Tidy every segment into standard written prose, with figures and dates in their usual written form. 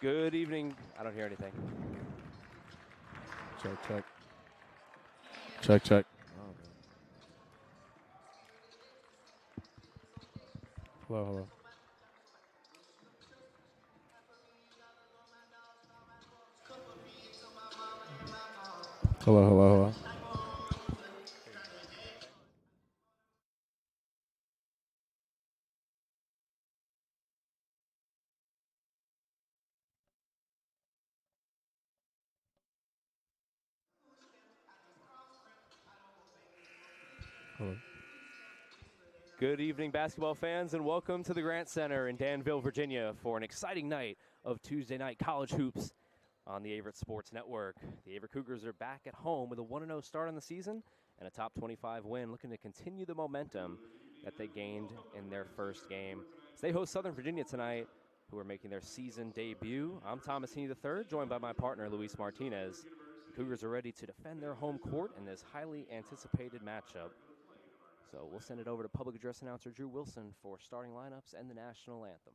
Good evening. I don't hear anything. Check, check. Check, check. Oh, Hello, hello. Hello, hello, hello. Hello. Good evening, basketball fans, and welcome to the Grant Center in Danville, Virginia for an exciting night of Tuesday night college hoops on the Averett Sports Network. The Averett Cougars are back at home with a 1-0 start on the season and a top 25 win, looking to continue the momentum that they gained in their first game. As they host Southern Virginia tonight, who are making their season debut. I'm Thomas Heaney III, joined by my partner, Luis Martinez. The Cougars are ready to defend their home court in this highly anticipated matchup. So we'll send it over to public address announcer Drew Wilson for starting lineups and the national anthem.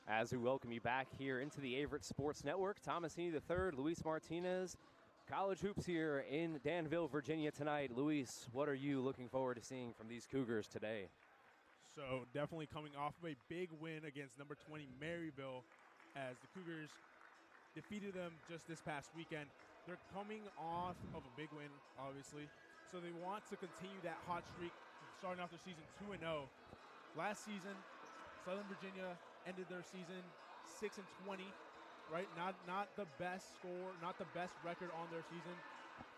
As we welcome you back here into the Averett Sports Network, Thomas Heaney III, Luis Martinez, college hoops here in Danville, Virginia tonight. Luis, what are you looking forward to seeing from these Cougars today? So definitely coming off of a big win against number 20 Maryville, as the Cougars defeated them just this past weekend. They're coming off of a big win, obviously, so they want to continue that hot streak, starting off their season 2-0. Last season, Southern Virginia ended their season 6-20, right? Not the best score, not the best record on their season,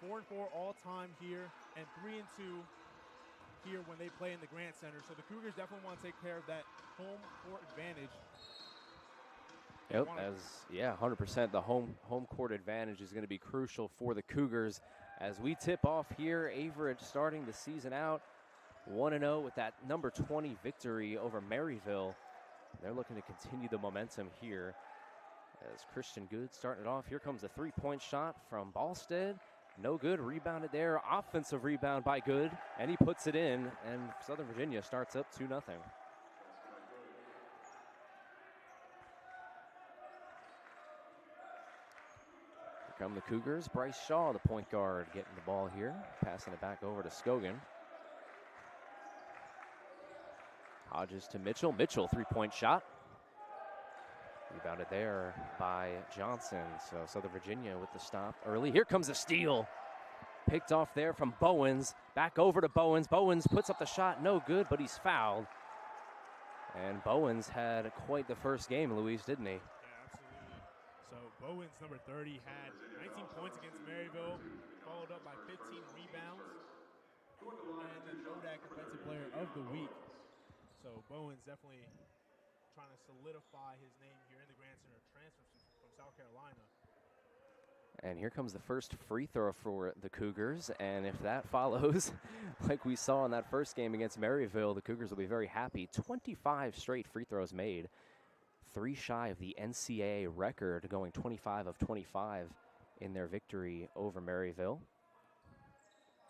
4-4 all time here, and 3-2 here when they play in the Grant Center. So the Cougars definitely want to take care of that home court advantage. Yep, 100%. The home court advantage is going to be crucial for the Cougars as we tip off here. Averett starting the season out 1-0 with that number 20 victory over Maryville. They're looking to continue the momentum here as Christian Good starting it off. Here comes a three-point shot from Ballstead. No good. Rebounded there. Offensive rebound by Good, and he puts it in, and Southern Virginia starts up 2-0. Here come the Cougars. Bryce Shaw, the point guard, getting the ball here, passing it back over to Scogan. Hodges to Mitchell. Mitchell, three-point shot. Rebounded there by Johnson. So Southern Virginia with the stop early. Here comes a steal. Picked off there from Bowens. Back over to Bowens. Bowens puts up the shot. No good, but he's fouled. And Bowens had quite the first game, Luis, didn't he? Yeah, absolutely. So Bowens, number 30, had 19 points against Maryville, followed up by 15 rebounds, and then ODAC Defensive Player of the Week. So Bowens definitely trying to solidify his name here in the Grant Center, transfer from South Carolina. And here comes the first free throw for the Cougars, and if that follows, like we saw in that first game against Maryville, the Cougars will be very happy. 25 straight free throws made, 3 shy of the NCAA record, going 25 of 25 in their victory over Maryville.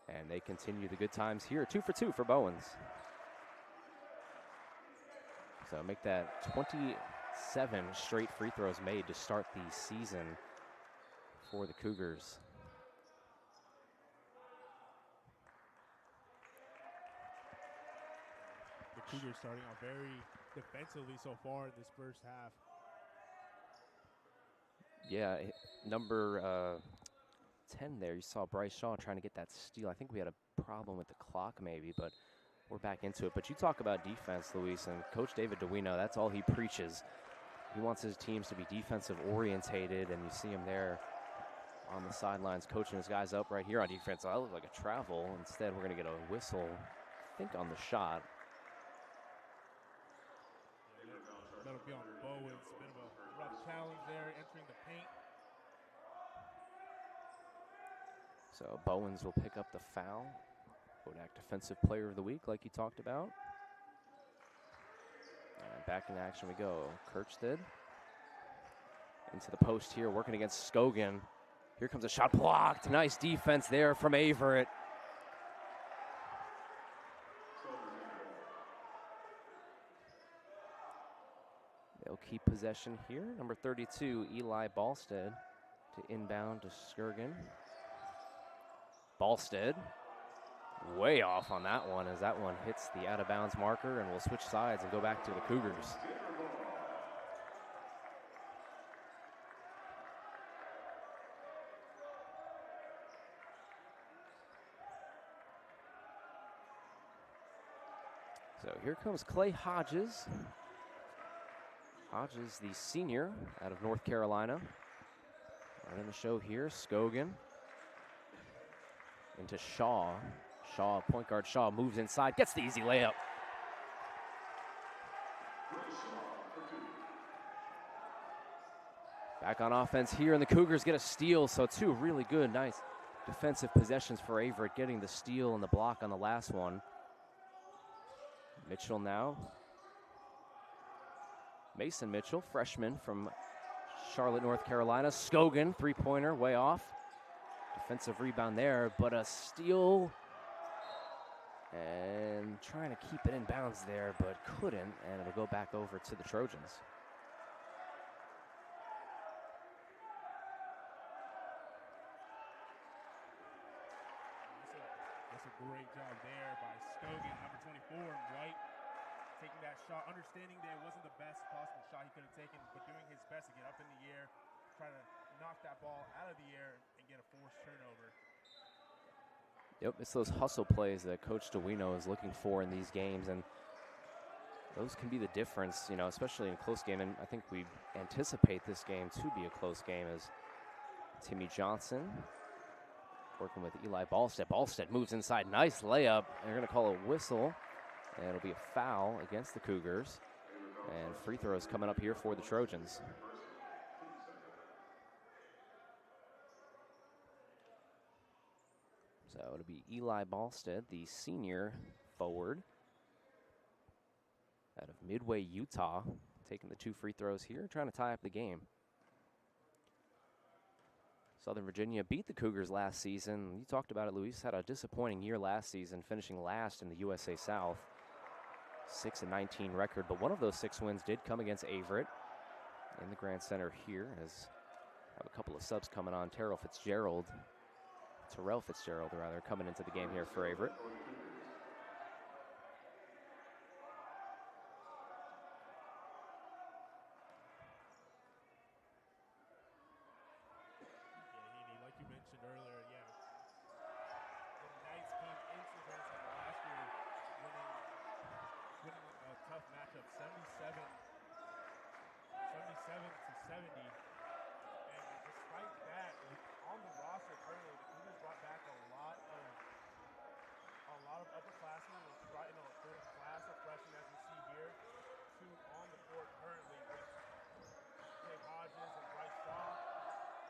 And they continue the good times here. 2 for 2 for Bowens. So make that 27 straight free throws made to start the season for the Cougars. The Cougars starting off very defensively so far in this first half. Yeah, number 10 there, you saw Bryce Shaw trying to get that steal. I think we had a problem with the clock maybe, but we're back into it. But you talk about defense, Luis, and Coach David Duino, that's all he preaches. He wants his teams to be defensive orientated, and you see him there on the sidelines coaching his guys up right here on defense. I look like a travel. Instead, we're going to get a whistle, I think, on the shot. That'll be on Bowens. A bit of a rough challenge there, entering the paint. So Bowens will pick up the foul. ODAC Defensive Player of the Week, like you talked about. And back in action we go. Kirchstead into the post here, working against Scogan. Here comes a shot blocked. Nice defense there from Averett. They'll keep possession here. Number 32, Eli Ballstead, to inbound to Skirgan. Ballstead way off on that one as that one hits the out-of-bounds marker, and we'll switch sides and go back to the Cougars. So here comes Clay Hodges. Hodges, the senior out of North Carolina. Running the show here, Scogan into Shaw. Shaw, point guard Shaw, moves inside, gets the easy layup. Back on offense here, and the Cougars get a steal, so 2 really good, nice defensive possessions for Averett, getting the steal and the block on the last one. Mitchell now. Mason Mitchell, freshman from Charlotte, North Carolina. Scogan, three-pointer, way off. Defensive rebound there, but a steal. And trying to keep it in bounds there, but couldn't, and it'll go back over to the Trojans. That's a great job there by Scogan, number 24 in white, taking that shot, understanding that it wasn't the best possible shot he could have taken, but doing his best to get up in the air, try to knock that ball out of the air and get a forced turnover. Yep, it's those hustle plays that Coach Duino is looking for in these games, and those can be the difference, you know, especially in a close game. And I think we anticipate this game to be a close game as Timmy Johnson working with Eli Ballstead. Ballstead moves inside. Nice layup. They're going to call a whistle, and it'll be a foul against the Cougars. And free throws coming up here for the Trojans. So it'll be Eli Ballstead, the senior forward out of Midway, Utah, taking the 2 free throws here, trying to tie up the game. Southern Virginia beat the Cougars last season. You talked about it, Luis. Had a disappointing year last season, finishing last in the USA South. 6-19 record, but one of those 6 wins did come against Averett in the Grand Center here, as I have a couple of subs coming on. Terrell Fitzgerald, coming into the game here for Averett.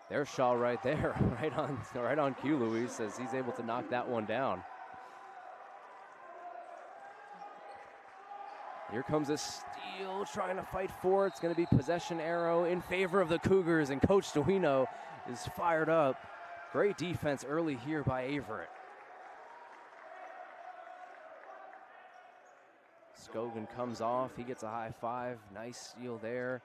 There's Shaw right there, right on cue, Luis, as he's able to knock that one down. Here comes a steal, trying to fight for it. It's going to be possession arrow in favor of the Cougars, and Coach Duino is fired up. Great defense early here by Averett. Scogan comes off. He gets a high five. Nice steal there.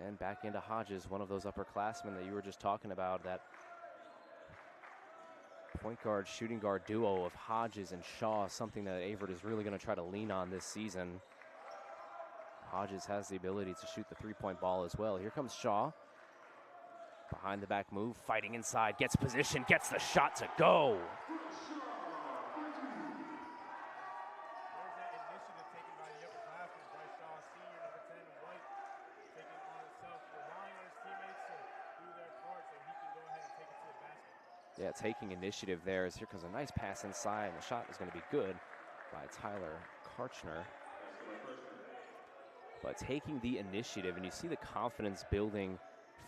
And back into Hodges, one of those upperclassmen that you were just talking about, that point guard, shooting guard duo of Hodges and Shaw, something that Averett is really going to try to lean on this season. Hodges has the ability to shoot the three-point ball as well. Here comes Shaw. Behind the back move, fighting inside, gets position, gets the shot to go. Yeah, taking initiative there. As here comes a nice pass inside, and the shot is going to be good by Tyler Karchner. But taking the initiative, and you see the confidence building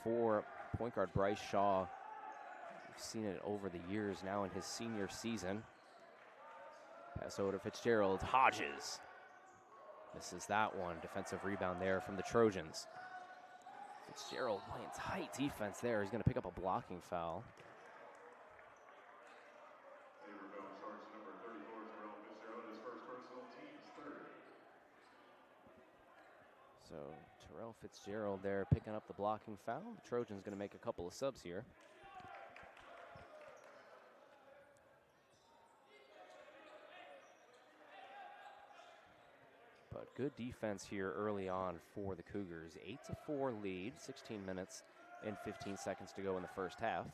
for point guard Bryce Shaw. We've seen it over the years now in his senior season. Pass over to Fitzgerald. Hodges misses that one. Defensive rebound there from the Trojans. Fitzgerald playing tight defense there. He's going to pick up a blocking foul. So Terrell Fitzgerald there picking up the blocking foul. The Trojans going to make a couple of subs here. But good defense here early on for the Cougars. 8-4 lead, 16 minutes and 15 seconds to go in the first half.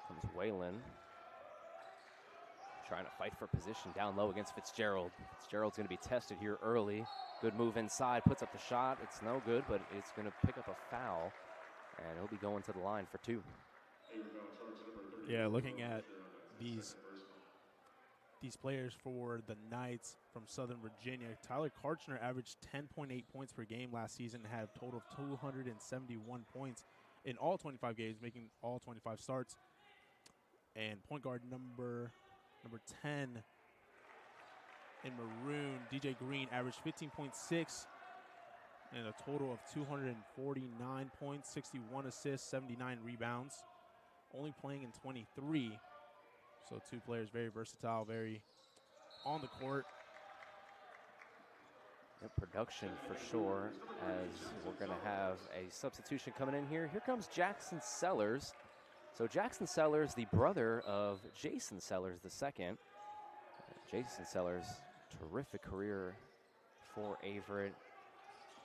Comes Whalen. Trying to fight for position down low against Fitzgerald. Fitzgerald's going to be tested here early. Good move inside, puts up the shot. It's no good, but it's going to pick up a foul, and he'll be going to the line for 2. Yeah, looking at these players for the Knights from Southern Virginia, Tyler Karchner averaged 10.8 points per game last season and had a total of 271 points in all 25 games, making all 25 starts. And point guard number 10 in maroon, DJ Green, averaged 15.6 and a total of 249 points, 61 assists, 79 rebounds, only playing in 23. So 2 players very versatile, very on the court. Production for sure, as we're going to have a substitution coming in here. Here comes Jackson Sellers. So Jackson Sellers, the brother of Jason Sellers II. Jason Sellers, terrific career for Averett.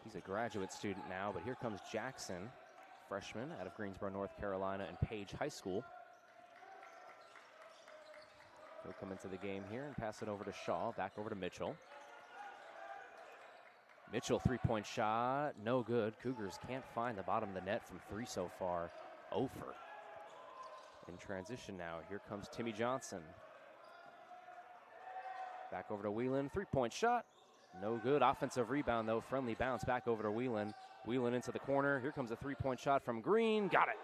He's a graduate student now, but here comes Jackson, freshman out of Greensboro, North Carolina, and Page High School. He'll come into the game here and pass it over to Shaw, back over to Mitchell. Mitchell, three-point shot, no good. Cougars can't find the bottom of the net from three so far. Over. In transition now, here comes Timmy Johnson. Back over to Whelan, three-point shot, no good. Offensive rebound though, friendly bounce back over to Whelan. Whelan into the corner, here comes a three-point shot from Green, got it.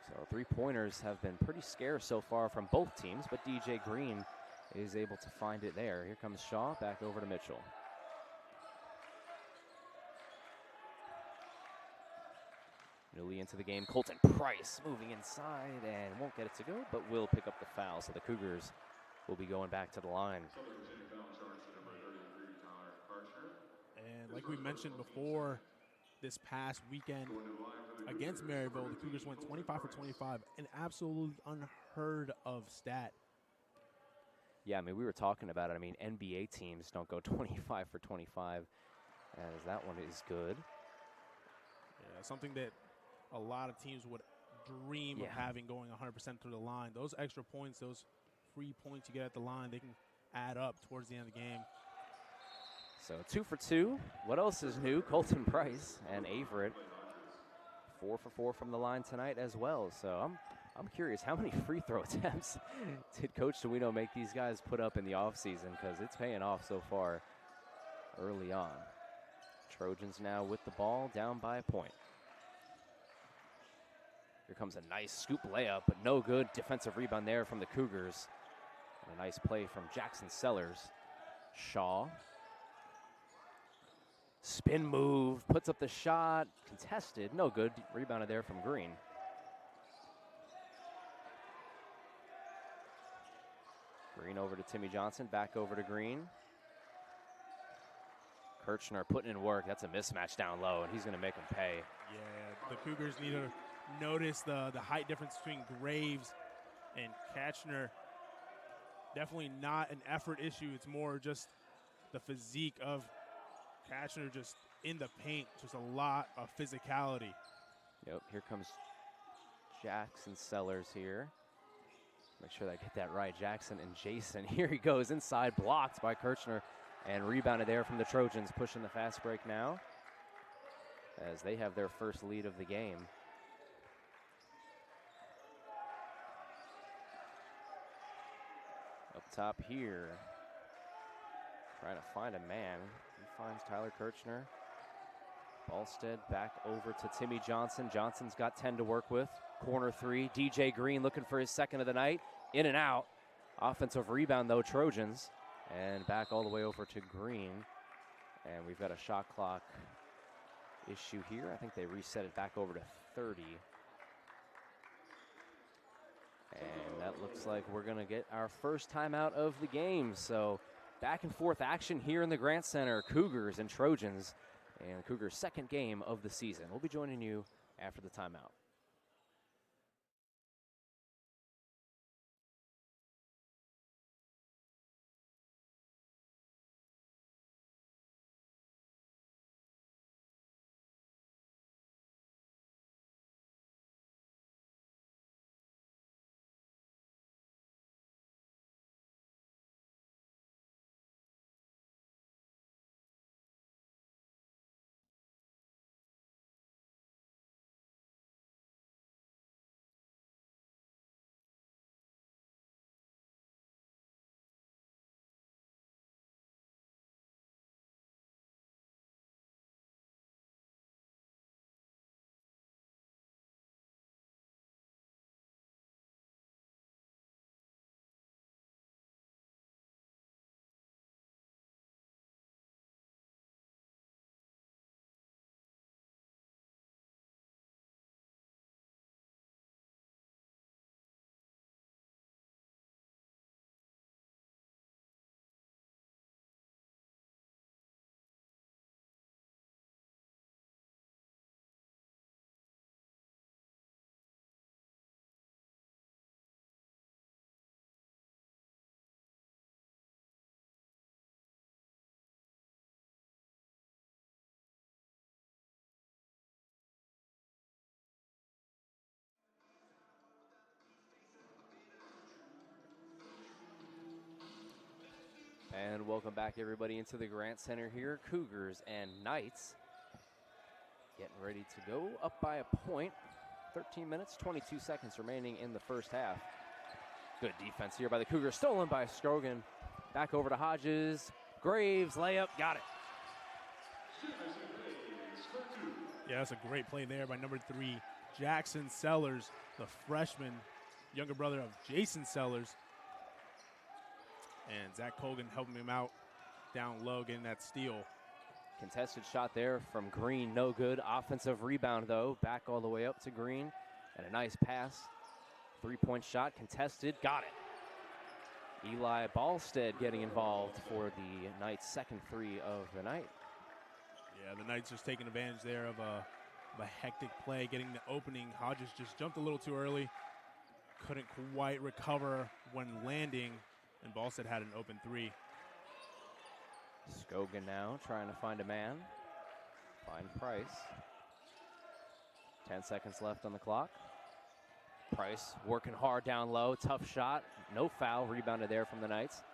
So three-pointers have been pretty scarce so far from both teams, but DJ Green is able to find it there. Here comes Shaw, back over to Mitchell. Newly into the game, Colton Price moving inside and won't get it to go, but will pick up the foul. So the Cougars will be going back to the line. And like we mentioned before, this past weekend against Maryville, the Cougars went 25 for 25, an absolute unheard of stat. Yeah, I mean, we were talking about it. I mean, NBA teams don't go 25 for 25, as that one is good. Yeah, something that a lot of teams would dream of having, going 100% through the line. Those extra points, those free points you get at the line, they can add up towards the end of the game. So 2 for 2. What else is new? Colton Price and Averett 4 for 4 from the line tonight as well. So I'm curious, how many free throw attempts did Coach DeWino make these guys put up in the offseason? Because it's paying off so far early on. Trojans now with the ball, down by a point. Here comes a nice scoop layup, but no good. Defensive rebound there from the Cougars. And a nice play from Jackson Sellers. Shaw. Spin move, puts up the shot, contested, no good. Rebounded there from Green. Green over to Timmy Johnson, back over to Green. Kirchner putting in work. That's a mismatch down low, and he's going to make him pay. Yeah, the Cougars need to notice the height difference between Graves and Kirchner. Definitely not an effort issue. It's more just the physique of Kirchner just in the paint. Just a lot of physicality. Yep, here comes Jackson Sellers here. Make sure that I get that right. Jackson and Jason. Here he goes inside, blocked by Kirchner, and rebounded there from the Trojans, pushing the fast break now as they have their first lead of the game. Up top here, trying to find a man. He finds Tyler Kirchner. Ballstead back over to Timmy Johnson. Johnson's got 10 to work with. Corner three, DJ Green looking for his second of the night. In and out. Offensive rebound though, Trojans. And back all the way over to Green. And we've got a shot clock issue here. I think they reset it back over to 30. And that looks like we're going to get our first timeout of the game. So back and forth action here in the Grant Center. Cougars and Trojans. And Cougars' second game of the season. We'll be joining you after the timeout. And welcome back, everybody, into the Grant Center here. Cougars and Knights getting ready to go up by a point. 13 minutes, 22 seconds remaining in the first half. Good defense here by the Cougars. Stolen by Scrogan. Back over to Hodges. Graves, layup, got it. Yeah, that's a great play there by number 3, Jackson Sellers, the freshman, younger brother of Jason Sellers. And Zach Colgan helping him out down low, getting that steal. Contested shot there from Green, no good. Offensive rebound, though, back all the way up to Green. And a nice pass. Three-point shot, contested, got it. Eli Ballstead getting involved for the Knights' second three of the night. Yeah, the Knights just taking advantage there of a hectic play, getting the opening. Hodges just jumped a little too early. Couldn't quite recover when landing, and Ballstead had an open three. Scogan now trying to find a man. Find Price. 10 seconds left on the clock. Price working hard down low. Tough shot. No foul. Rebounded there from the Knights.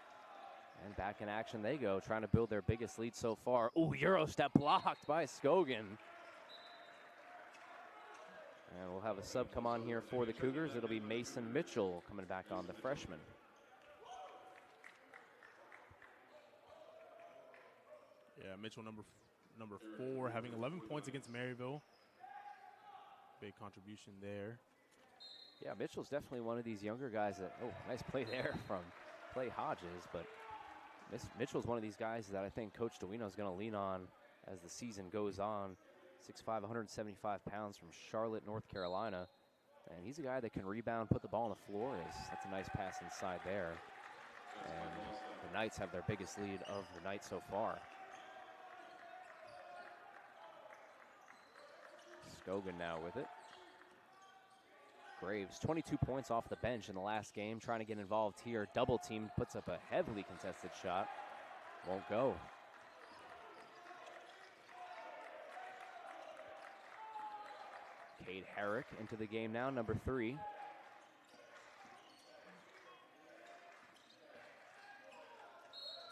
And back in action they go, trying to build their biggest lead so far. Ooh, Euro step blocked by Scogan. And we'll have a sub come on here for the Cougars. It'll be Mason Mitchell coming back on, the freshman. Yeah, Mitchell, number 4, having 11 points against Maryville. Big contribution there. Yeah, Mitchell's definitely one of these younger guys that, oh, nice play there from Clay Hodges, but Mitchell's one of these guys that I think Coach DeWino is going to lean on as the season goes on. 6'5", 175 pounds from Charlotte, North Carolina. And he's a guy that can rebound, put the ball on the floor. That's a nice pass inside there. And the Knights have their biggest lead of the night so far. Scogan now with it. Graves, 22 points off the bench in the last game, trying to get involved here. Double team, puts up a heavily contested shot. Won't go. Cade Herrick into the game now, number 3.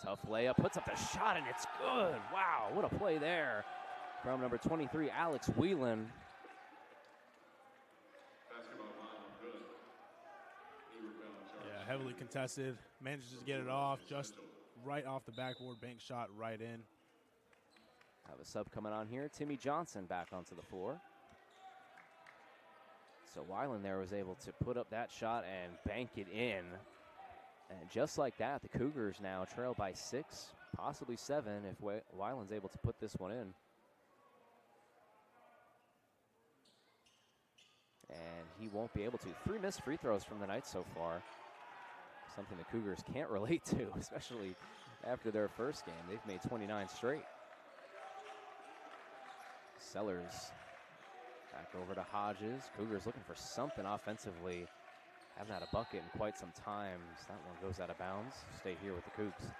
Tough layup, puts up the shot, and it's good. Wow, what a play there from number 23, Alex Whelan. Yeah, heavily contested. Manages to get it off, just right off the backboard, bank shot right in. Have a sub coming on here. Timmy Johnson back onto the floor. So Weiland there was able to put up that shot and bank it in. And just like that, the Cougars now trail by 6, possibly 7 if Weiland's able to put this one in. And he won't be able to. 3 missed free throws from the Knights so far. Something the Cougars can't relate to, especially after their first game. They've made 29 straight. Sellers back over to Hodges. Cougars looking for something offensively. Haven't had a bucket in quite some time. So that one goes out of bounds. Stay here with the Cougs.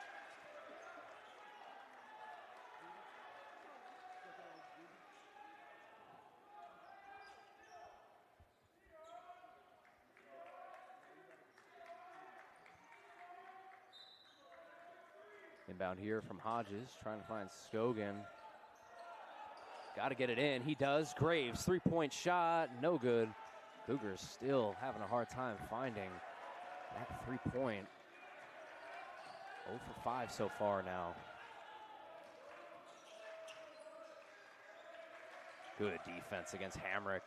Inbound here from Hodges, trying to find Scogan. Got to get it in. He does. Graves, 3-point shot, no good. Cougars still having a hard time finding that 3-point. 0 for 5 so far now. Good defense against Hamrick.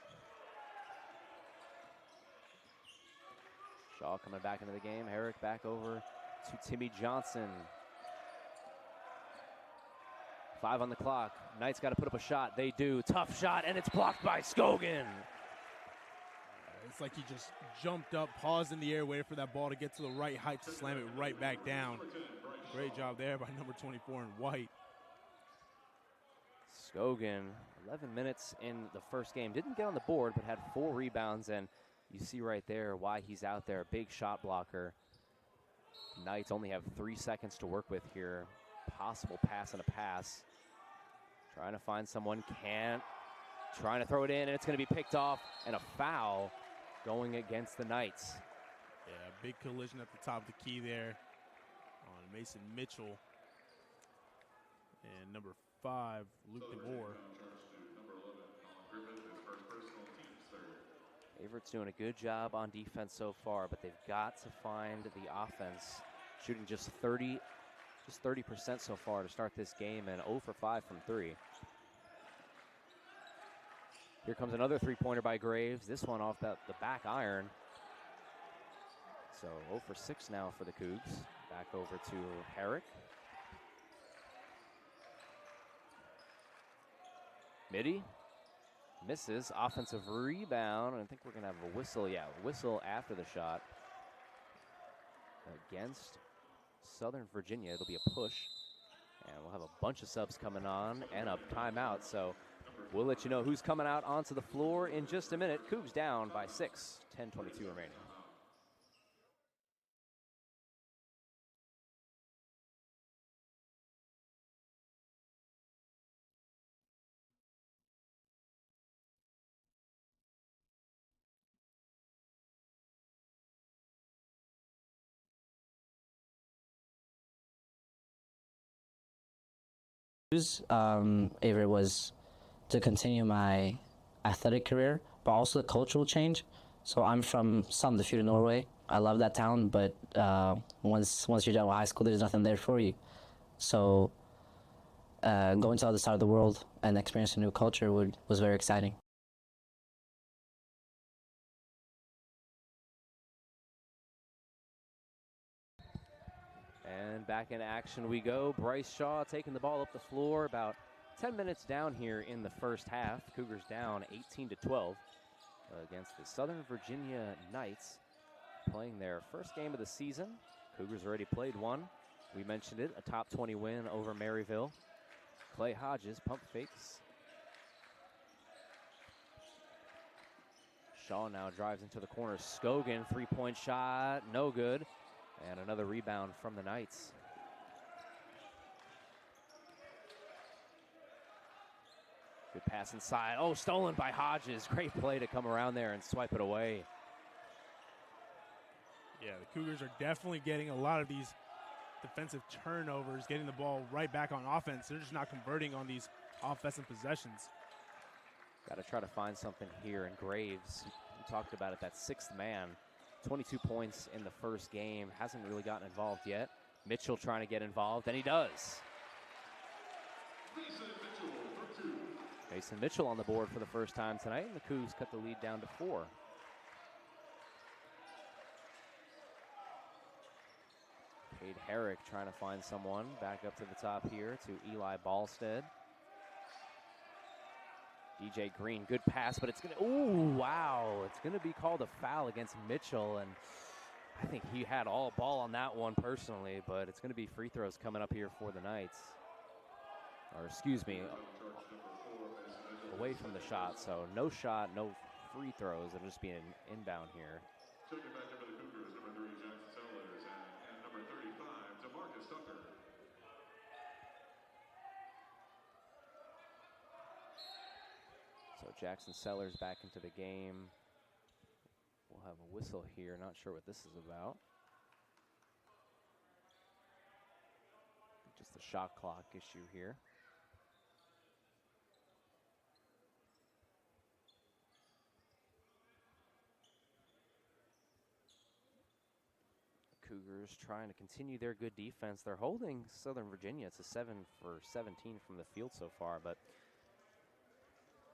Shaw coming back into the game. Herrick back over to Timmy Johnson. 5 on the clock. Knights got to put up a shot. They do. Tough shot, and it's blocked by Scogan. It's like he just jumped up, paused in the air, waited for that ball to get to the right height to slam it right back down. Great job there by number 24 in white. Scogan, 11 minutes in the first game. Didn't get on the board, but had 4 rebounds, and you see right there why he's out there. Big shot blocker. Knights only have 3 seconds to work with here. Possible pass and a pass. Trying to find someone, can't. Trying to throw it in, and it's going to be picked off, and a foul going against the Knights. Yeah, big collision at the top of the key there on Mason Mitchell. And number 5, Luke DeMore. Averett's doing a good job on defense so far, but they've got to find the offense. Shooting just 30% so far to start this game, and 0 for 5 from 3. Here comes another three-pointer by Graves. This one off the back iron. So 0 for 6 now for the Cougs. Back over to Herrick. Mitty misses. Offensive rebound. I think we're going to have a whistle. Yeah, whistle after the shot against Southern Virginia. It'll be a push. And we'll have a bunch of subs coming on and a timeout. So we'll let you know who's coming out onto the floor in just a minute. Cougs down by 6. 10:22 remaining. Averett was to continue my athletic career, but also the cultural change. So I'm from Sandefjord, Norway. I love that town, but once you're done with high school, there's nothing there for you. So going to the other side of the world and experiencing a new culture was very exciting. And back in action we go. Bryce Shaw taking the ball up the floor. About 10 minutes down here in the first half. Cougars down 18-12 against the Southern Virginia Knights, playing their first game of the season. Cougars already played one. We mentioned it, a top 20 win over Maryville. Clay Hodges pump fakes. Shaw now drives into the corner. Scogan, three-point shot, no good. And another rebound from the Knights. Good pass inside. Oh, stolen by Hodges. Great play to come around there and swipe it away. Yeah, the Cougars are definitely getting a lot of these defensive turnovers, getting the ball right back on offense. They're just not converting on these offensive possessions. Got to try to find something here. And Graves, we talked about it, that sixth man. 22 points in the first game. Hasn't really gotten involved yet. Mitchell trying to get involved, and he does. Mason Mitchell on the board for the first time tonight, and the Cougs cut the lead down to 4. Cade Herrick trying to find someone. Back up to the top here to Eli Ballstead. DJ Green, good pass, but it's going to, ooh, wow. It's going to be called a foul against Mitchell, and I think he had all ball on that one personally, but it's going to be free throws coming up here for the Knights. Or excuse me, away from the shot, so no shot, no free throws. It'll just be an inbound here. So Jackson Sellers back into the game. We'll have a whistle here. Not sure what this is about. Just the shot clock issue here. Cougars trying to continue their good defense. They're holding Southern Virginia. It's a 7 for 17 from the field so far, but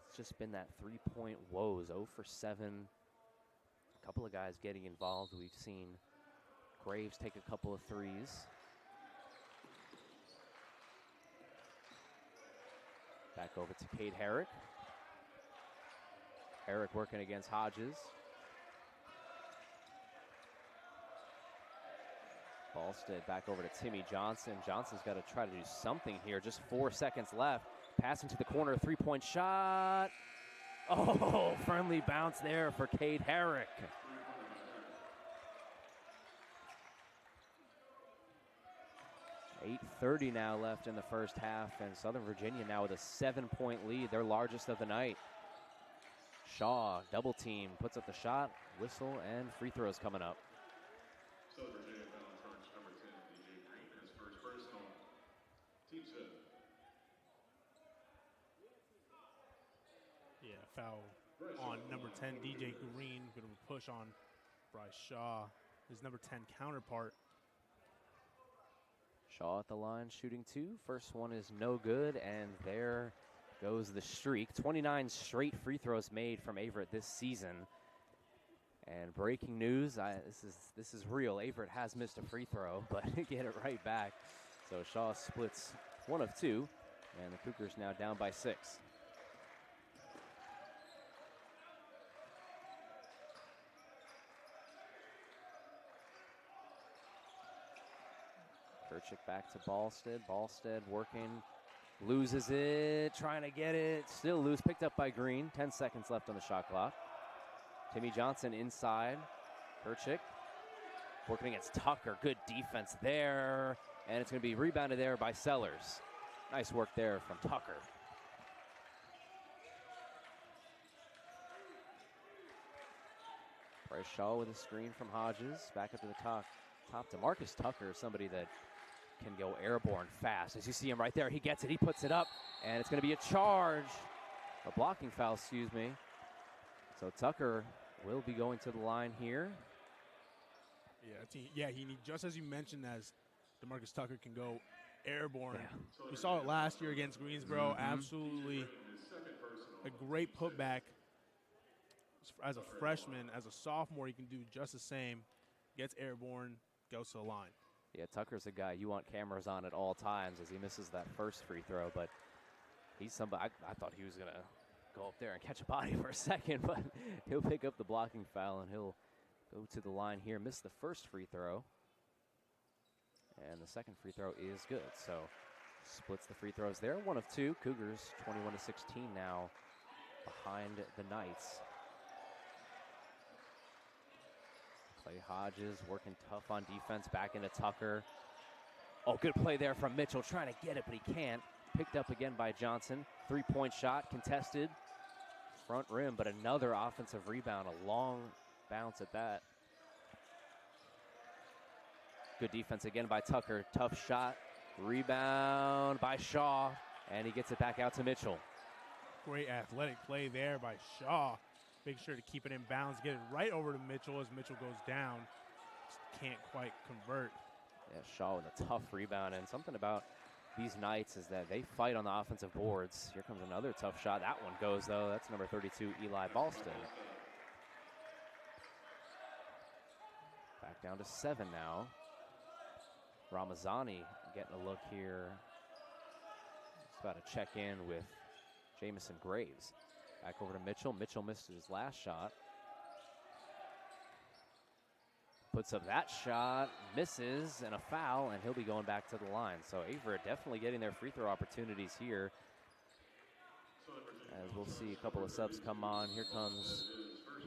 it's just been that three-point woes. 0 for 7. A couple of guys getting involved. We've seen Graves take a couple of threes. Back over to Cade Herrick. Herrick working against Hodges. Ballstead back over to Timmy Johnson. Johnson's got to try to do something here. Just 4 seconds left. Passing to the corner, three-point shot. Oh, friendly bounce there for Cade Herrick. .30 now left in the first half, and Southern Virginia now with a 7-point lead, their largest of the night. Shaw, double team, puts up the shot, whistle, and free throws coming up. foul on number 10, DJ Green. Bit of a push on Bryce Shaw, his number 10 counterpart. Shaw at the line shooting 2. First one is no good, and there goes the streak. 29 straight free throws made from Averett this season. And breaking news, this is real. Averett has missed a free throw, but get it right back. So Shaw splits 1 of 2, and the Cougars now down by 6. Kerchick back to Ballstead. Ballstead working, loses it, trying to get it, still loose, picked up by Green. 10 seconds left on the shot clock. Timmy Johnson inside. Kerchick working against Tucker. Good defense there, and it's going to be rebounded there by Sellers. Nice work there from Tucker. Bryce Shaw with a screen from Hodges. Back up to the top to Marcus Tucker, somebody that can go airborne fast. As you see him right there, he gets it, he puts it up, and it's going to be a charge. A blocking foul, excuse me. So Tucker will be going to the line here. Yeah, he just as you mentioned, as DeMarcus Tucker can go airborne. Yeah. We saw it last year against Greensboro. Absolutely a great putback. As a freshman, as a sophomore, he can do just the same. Gets airborne, goes to the line. Yeah, Tucker's a guy you want cameras on at all times as he misses that first free throw, but he's somebody, I thought he was going to go up there and catch a body for a second, but he'll pick up the blocking foul and he'll go to the line here. Missed the first free throw, and the second free throw is good. So splits the free throws there. 1 of 2. Cougars 21-16 now behind the Knights. Clay Hodges working tough on defense, back into Tucker. Oh, good play there from Mitchell, trying to get it, but he can't. Picked up again by Johnson. 3-point shot, contested. Front rim, but another offensive rebound, a long bounce at that. Good defense again by Tucker. Tough shot. Rebound by Shaw, and he gets it back out to Mitchell. Great athletic play there by Shaw. Make sure to keep it in bounds, get it right over to Mitchell as Mitchell goes down. Just can't quite convert. Yeah, Shaw with a tough rebound, and something about these Knights is that they fight on the offensive boards. Here comes another tough shot. That one goes, though. That's number 32, Eli Ballston. Back down to 7 now. Ramazani getting a look here. Just about to check in with Jamison Graves. Back over to Mitchell. Mitchell missed his last shot. Puts up that shot, misses, and a foul, and he'll be going back to the line. So Averett definitely getting their free throw opportunities here. As we'll see a couple of subs come on. Here comes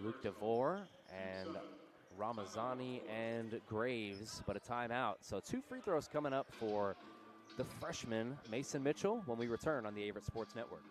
Luke DeVore and Ramazani and Graves, but a timeout. So 2 free throws coming up for the freshman, Mason Mitchell, when we return on the Averett Sports Network.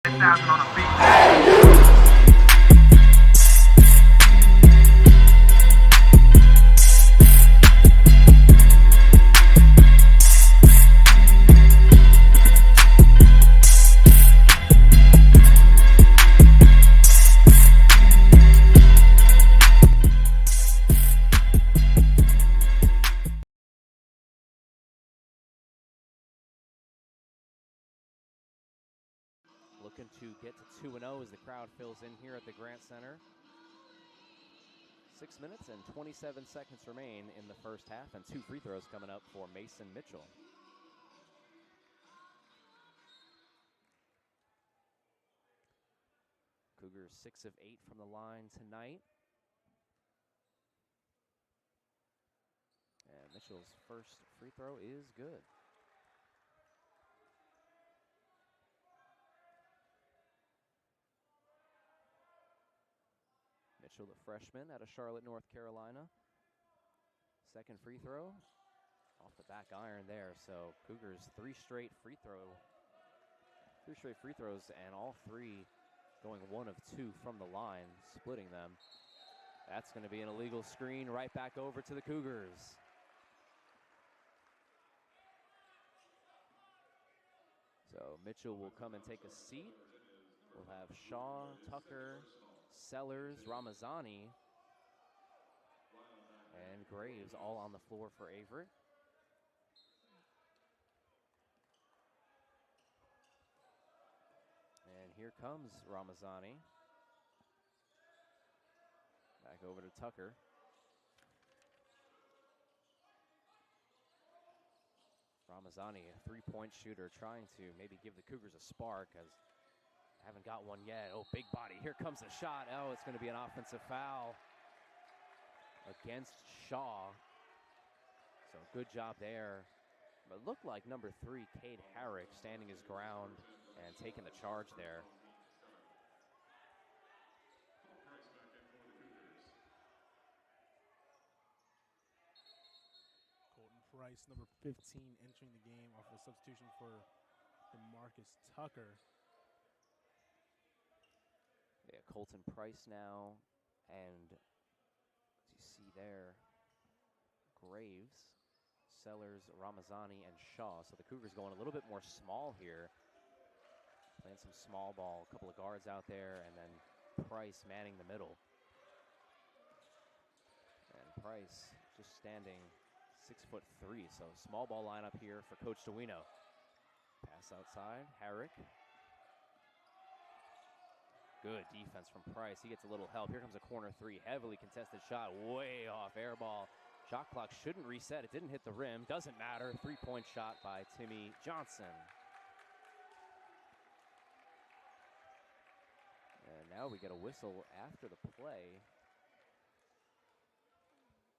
On the feet. Looking to get to 2-0 as the crowd fills in here at the Grant Center. 6 minutes and 27 seconds remain in the first half, and 2 free throws coming up for Mason Mitchell. Cougars 6 of 8 from the line tonight. Mitchell's first free throw is good. Mitchell, the freshman out of Charlotte, North Carolina. Second free throw off the back iron there. So Cougars three straight free throws, and all three going 1 of 2 from the line, splitting them. That's going to be an illegal screen right back over to the Cougars. So Mitchell will come and take a seat. We'll have Shaw, Tucker, Sellers, Ramazani, and Graves all on the floor for Averett. And here comes Ramazani. Back over to Tucker. Ramazani, a three-point shooter, trying to maybe give the Cougars a spark, as haven't got one yet. Oh, big body. Here comes the shot. Oh, it's going to be an offensive foul against Shaw. So good job there. But it looked like number 3, Cade Harrick, standing his ground and taking the charge there. Colton Price, number 15, entering the game off a substitution for DeMarcus Tucker. Yeah, Colton Price now, and as you see there, Graves, Sellers, Ramazani, and Shaw. So the Cougars going a little bit more small here, playing some small ball, a couple of guards out there, and then Price manning the middle. And Price just standing 6'3", so small ball lineup here for Coach Duino. Pass outside, Herrick. Good defense from Price. He gets a little help. Here comes a corner 3, heavily contested shot, way off, air ball. Shot clock shouldn't reset. It didn't hit the rim. Doesn't matter. 3-point shot by Timmy Johnson. And now we get a whistle after the play.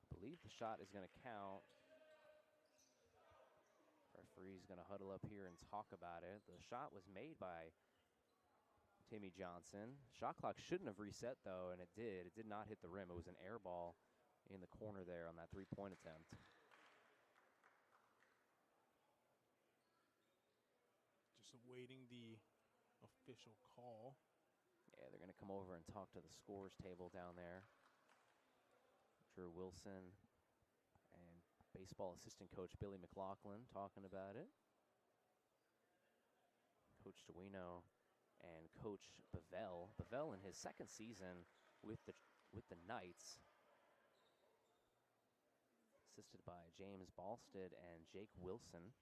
I believe the shot is going to count. Referee's going to huddle up here and talk about it. The shot was made by Timmy Johnson. Shot clock shouldn't have reset, though, and it did. It did not hit the rim. It was an air ball in the corner there on that 3-point attempt. Just awaiting the official call. Yeah, they're going to come over and talk to the scores table down there. Drew Wilson and baseball assistant coach Billy McLaughlin talking about it. Coach Duino and Coach Bavell. Bavell in his second season with the Knights, assisted by James Balstead and Jake Wilson.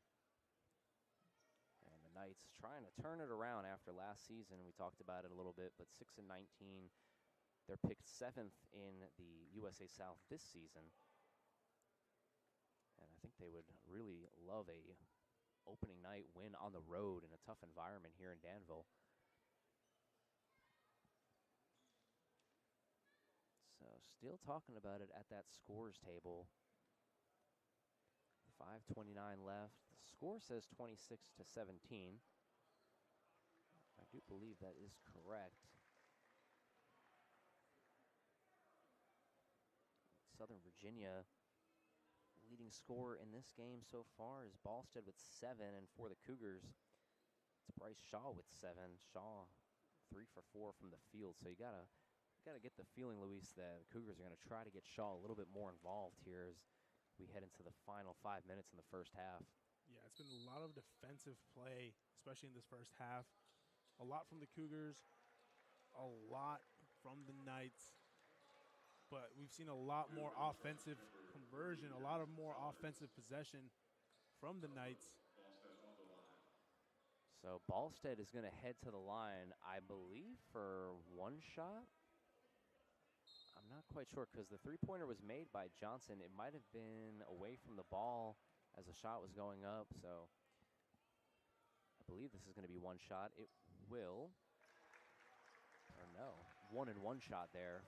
And the Knights trying to turn it around after last season. We talked about it a little bit, but 6-19. They're picked 7th in the USA South this season. And I think they would really love a opening night win on the road in a tough environment here in Danville. So still talking about it at that scores table. 5:29 left. The score says 26-17. I do believe that is correct. Southern Virginia leading scorer in this game so far is Balstead with 7, and for the Cougars, it's Bryce Shaw with 7. Shaw 3 for 4 from the field, so you gotta get the feeling, Luis, that the Cougars are gonna try to get Shaw a little bit more involved here as we head into the final 5 minutes in the first half. Yeah, it's been a lot of defensive play, especially in this first half. A lot from the Cougars, a lot from the Knights. But we've seen a lot more offensive conversion, a lot of more offensive possession from the Knights. So Balstead is going to head to the line, I believe, for one shot. I'm not quite sure because the three-pointer was made by Johnson. It might have been away from the ball as the shot was going up. So I believe this is going to be one shot. It will. Or no, 1-and-1 shot there.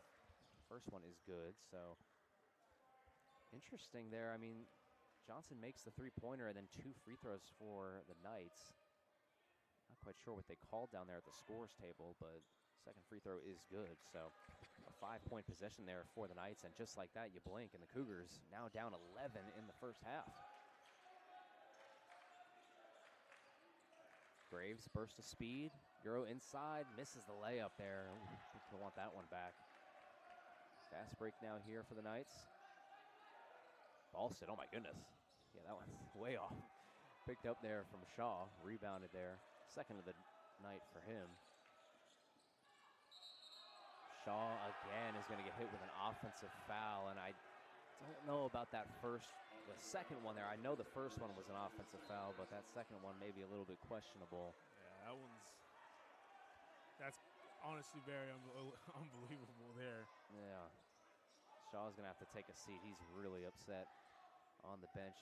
First one is good. So interesting there. I mean, Johnson makes the three-pointer and then 2 free throws for the Knights. Not quite sure what they called down there at the scores table, but second free throw is good. So a 5-point possession there for the Knights, and just like that, you blink, and the Cougars now down 11 in the first half. Graves, burst of speed, Euro inside, misses the layup there. Ooh, I think he'll want that one back. Fast break now here for the Knights. Ballstead, oh my goodness. Yeah, that one's way off. Picked up there from Shaw, rebounded there. Second of the night for him. Shaw again is going to get hit with an offensive foul, and I don't know about the second one there. I know the first one was an offensive foul, but that second one may be a little bit questionable. Yeah, that's honestly very unbelievable there. Yeah. Shaw's going to have to take a seat. He's really upset on the bench.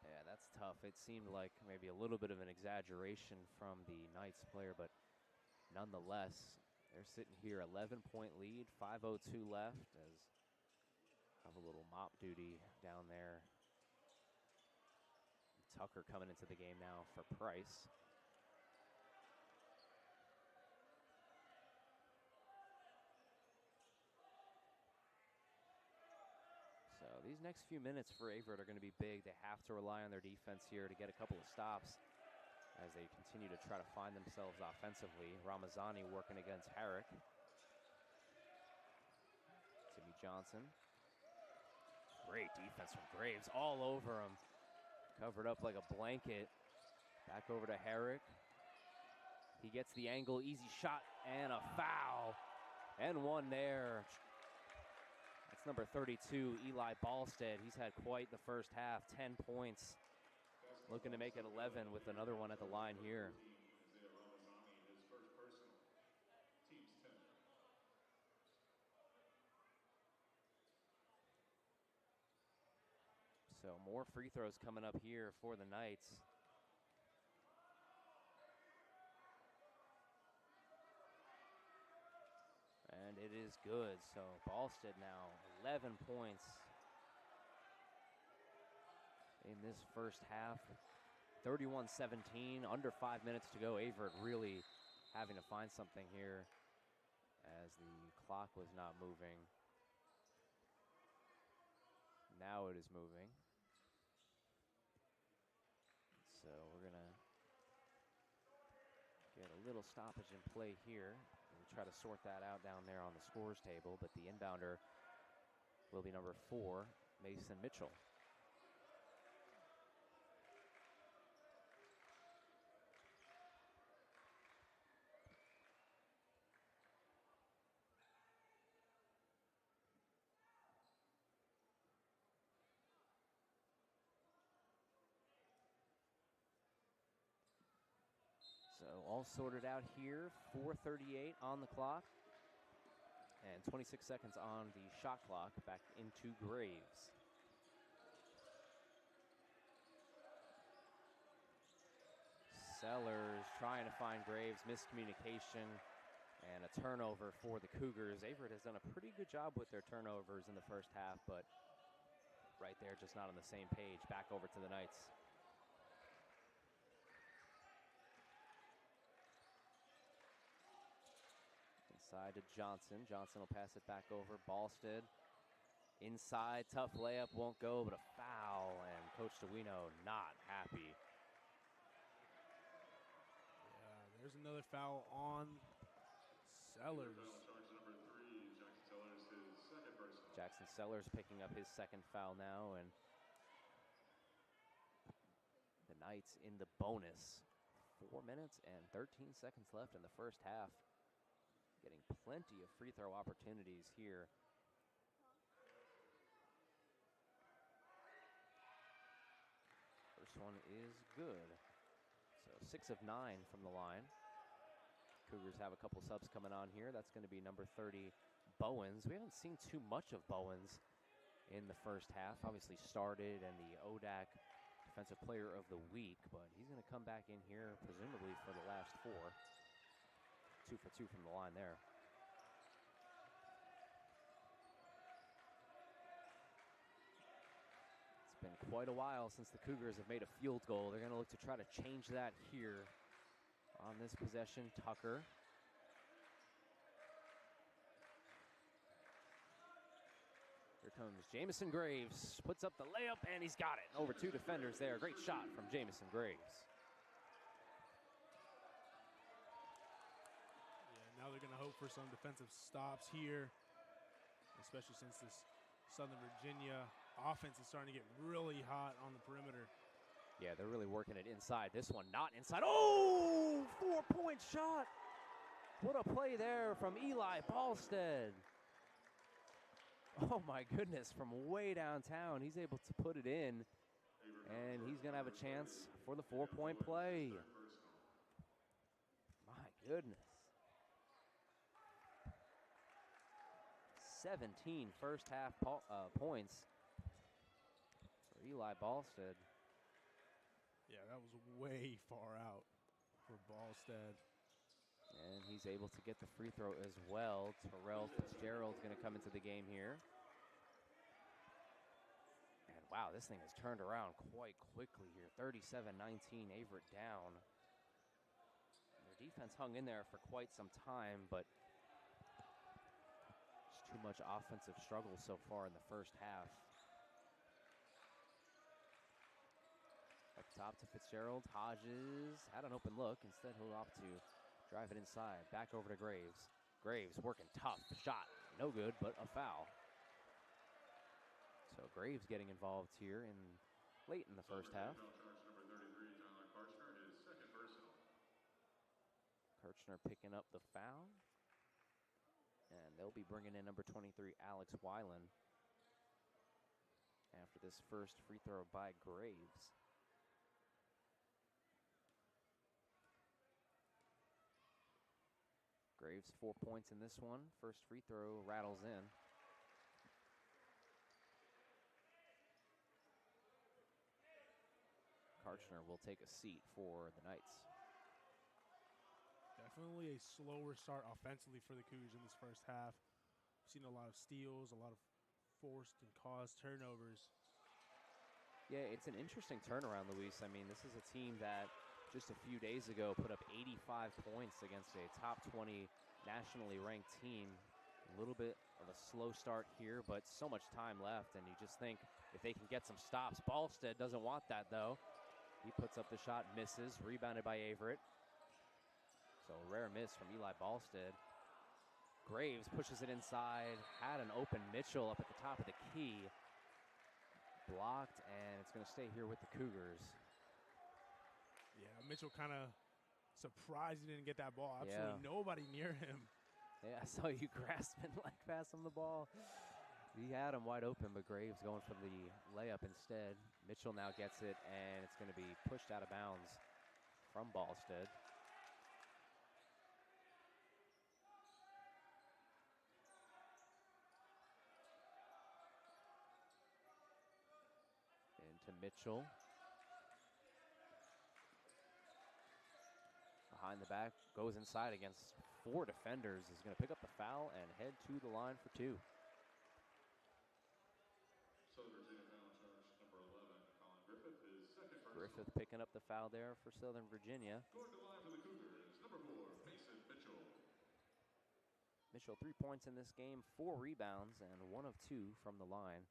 Yeah, that's tough. It seemed like maybe a little bit of an exaggeration from the Knights player, but nonetheless, they're sitting here, 11-point lead, 5:02 left, as have a little mop duty down there. Tucker coming into the game now for Price. So these next few minutes for Averett are going to be big. They have to rely on their defense here to get a couple of stops as they continue to try to find themselves offensively. Ramazani working against Herrick. Timmy Johnson. Great defense from Graves, all over him. Covered up like a blanket. Back over to Herrick. He gets the angle, easy shot, and a foul. And one there. That's number 32, Eli Ballstead. He's had quite the first half, 10 points. Looking to make it 11 with another one at the line here. So more free throws coming up here for the Knights. And it is good. So Ballstead now 11 points in this first half. 31-17, under 5 minutes to go. Averett really having to find something here as the clock was not moving. Now it is moving. So we're going to get a little stoppage in play here. We'll try to sort that out down there on the scores table, but the inbounder will be number 4, Mason Mitchell. So all sorted out here, 4:38 on the clock, and 26 seconds on the shot clock. Back into Graves. Sellers trying to find Graves, miscommunication, and a turnover for the Cougars. Averett has done a pretty good job with their turnovers in the first half, but right there, just not on the same page. Back over to the Knights. Inside to Johnson. Johnson will pass it back over. Ballstead inside, tough layup, won't go, but a foul, and Coach DeWino not happy. Yeah, there's another foul on Sellers. Jackson Sellers picking up his second foul now, and the Knights in the bonus. 4 minutes and 13 seconds left in the first half. Getting plenty of free throw opportunities here. First one is good. So 6 of 9 from the line. Cougars have a couple subs coming on here. That's going to be number 30, Bowens. We haven't seen too much of Bowens in the first half. Obviously started and the ODAC Defensive Player of the Week, but he's going to come back in here presumably for the last 4. 2 for 2 from the line there. quite a while since the Cougars have made a field goal. They're going to look to try to change that here on this possession. Tucker. Here comes Jamison Graves, puts up the layup, and he's got it. Over 2 defenders there. Great shot from Jamison Graves. Yeah, now they're going to hope for some defensive stops here, especially since this Southern Virginia offense is starting to get really hot on the perimeter. Yeah, they're really working it inside. This one not inside. Oh, 4-point shot. What a play there from Eli Ballstead. Oh my goodness, from way downtown, he's able to put it in, and he's gonna have a chance for the 4-point play. My goodness. 17 first half points for Eli Ballstead. Yeah, that was way far out for Ballstead. And he's able to get the free throw as well. Terrell Fitzgerald's going to come into the game here. And wow, this thing has turned around quite quickly here. 37-19, Averett down. Their defense hung in there for quite some time, but just too much offensive struggle so far in the first half. Up top to Fitzgerald. Hodges had an open look. Instead, he'll opt to drive it inside. Back over to Graves. Graves working tough. Shot. No good, but a foul. So Graves getting involved here late in the first half. Kirchner picking up the foul. And they'll be bringing in number 23, Alex Weiland, after this first free throw by Graves. Graves 4 points in this one. First free throw rattles in. Karchner will take a seat for the Knights. Definitely a slower start offensively for the Cougars in this first half. We've seen a lot of steals, a lot of forced and caused turnovers. Yeah, it's an interesting turnaround, Luis. I mean, this is a team that just a few days ago put up 85 points against a top 20 nationally ranked team. A little bit of a slow start here, but so much time left, and you just think if they can get some stops. Ballstead doesn't want that, though. He puts up the shot, misses, rebounded by Averett. So a rare miss from Eli Ballstead. Graves pushes it inside, had an open Mitchell up at the top of the key. Blocked, and it's going to stay here with the Cougars. Yeah, Mitchell kind of surprised he didn't get that ball. Absolutely nobody near him. Yeah, I saw you grasping like pass him the ball. He had him wide open, but Graves going for the layup instead. Mitchell now gets it, and it's going to be pushed out of bounds from Ballstead. Into Mitchell. Behind the back, goes inside against 4 defenders. Is going to pick up the foul and head to the line for 2. Griffith picking up the foul there for Southern Virginia. Going to the line for the Cougars, number 4, Mason Mitchell. Mitchell 3 points in this game, 4 rebounds, and 1 of 2 from the line.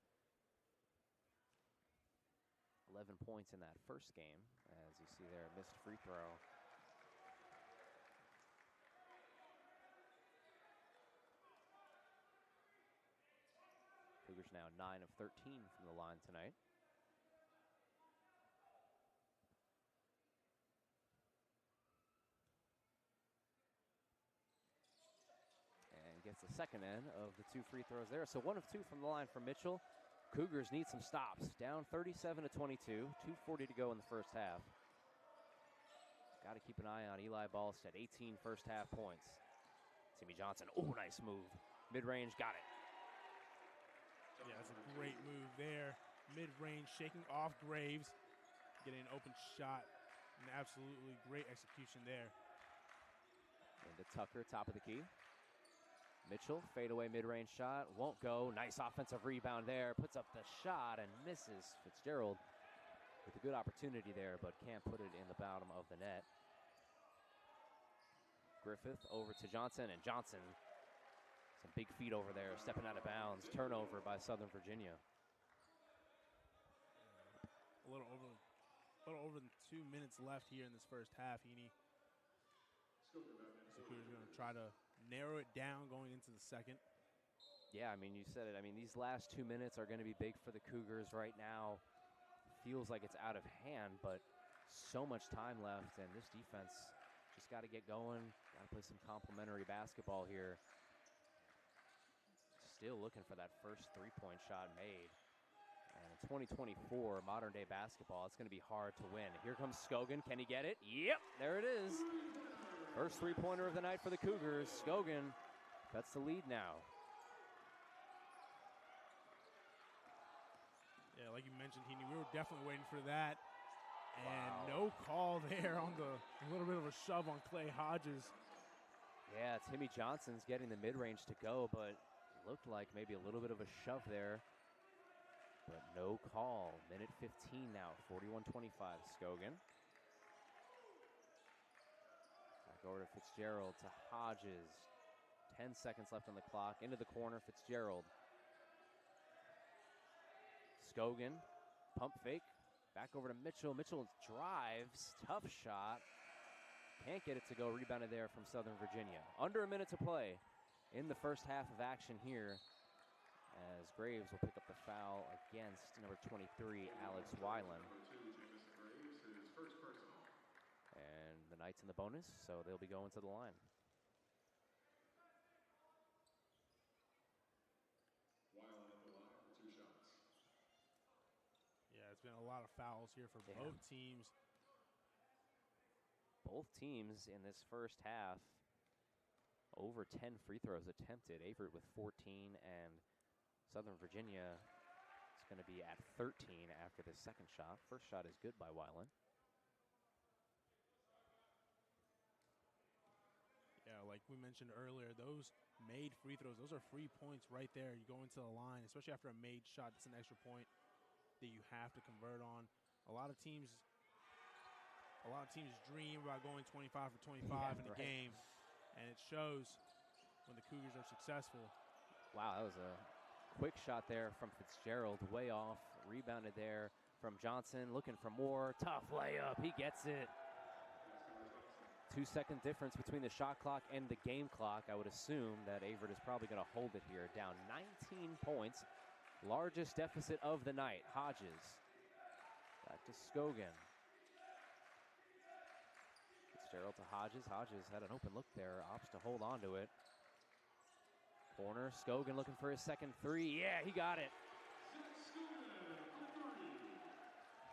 11 points in that first game, as you see there, missed free throw. Cougars now 9 of 13 from the line tonight. And gets the second end of the 2 free throws there. So 1 of 2 from the line from Mitchell. Cougars need some stops. Down 37-22, 2:40 to go in the first half. Got to keep an eye on Eli Ballstead, 18 first half points. Timmy Johnson, oh, nice move. Mid-range, got it. Yeah, that's a great move there. Mid-range, shaking off Graves, getting an open shot. An absolutely great execution there. Into Tucker, top of the key. Mitchell, fadeaway mid-range shot, won't go. Nice offensive rebound there. Puts up the shot and misses. Fitzgerald with a good opportunity there, but can't put it in the bottom of the net. Griffith over to Johnson, and Johnson, some big feet over there, stepping out of bounds. Turnover by Southern Virginia. A little over 2 minutes left here in this first half, Heaney. So Cougars are going to try to narrow it down going into the second. Yeah, I mean, you said it. I mean, these last 2 minutes are going to be big for the Cougars right now. Feels like it's out of hand, but so much time left, and this defense just got to get going. Got to play some complimentary basketball here. Still looking for that first three-point shot made. And in 2024, modern-day basketball, it's going to be hard to win. Here comes Scogan. Can he get it? Yep, there it is. First three-pointer of the night for the Cougars. Scogan cuts the lead now. Yeah, like you mentioned, Heaney, we were definitely waiting for that. And no call there on a little bit of a shove on Clay Hodges. Yeah, Timmy Johnson's getting the mid-range to go, but it looked like maybe a little bit of a shove there. But no call. Minute 15 now, 41-25, Scogan. Back over to Fitzgerald, to Hodges. 10 seconds left on the clock. Into the corner, Fitzgerald. Scogan, pump fake. Back over to Mitchell. Mitchell drives, tough shot. Can't get it to go. Rebounded there from Southern Virginia. Under a minute to play in the first half of action here, as Graves will pick up the foul against number 23, Alex Weiland. And the Knights in the bonus, so they'll be going to the line. Weiland at the line for 2 shots. Yeah, it's been a lot of fouls here for both teams. Both teams in this first half, over 10 free throws attempted. Averett with 14, and Southern Virginia is going to be at 13 after the second shot. First shot is good by Weiland. Yeah, like we mentioned earlier, those made free throws, those are free points right there. You go into the line, especially after a made shot, that's an extra point that you have to convert on. A lot of teams dream about going 25 for 25 in the game, and it shows when the Cougars are successful. Wow, that was a quick shot there from Fitzgerald, way off. Rebounded there from Johnson, looking for more. Tough layup, he gets it. 2-second difference between the shot clock and the game clock. I would assume that Averett is probably going to hold it here. Down 19 points, largest deficit of the night. Hodges, back to Scogan. Fitzgerald to Hodges. Hodges had an open look there, opts to hold on to it. Corner, Scogan looking for his second three. Yeah, he got it.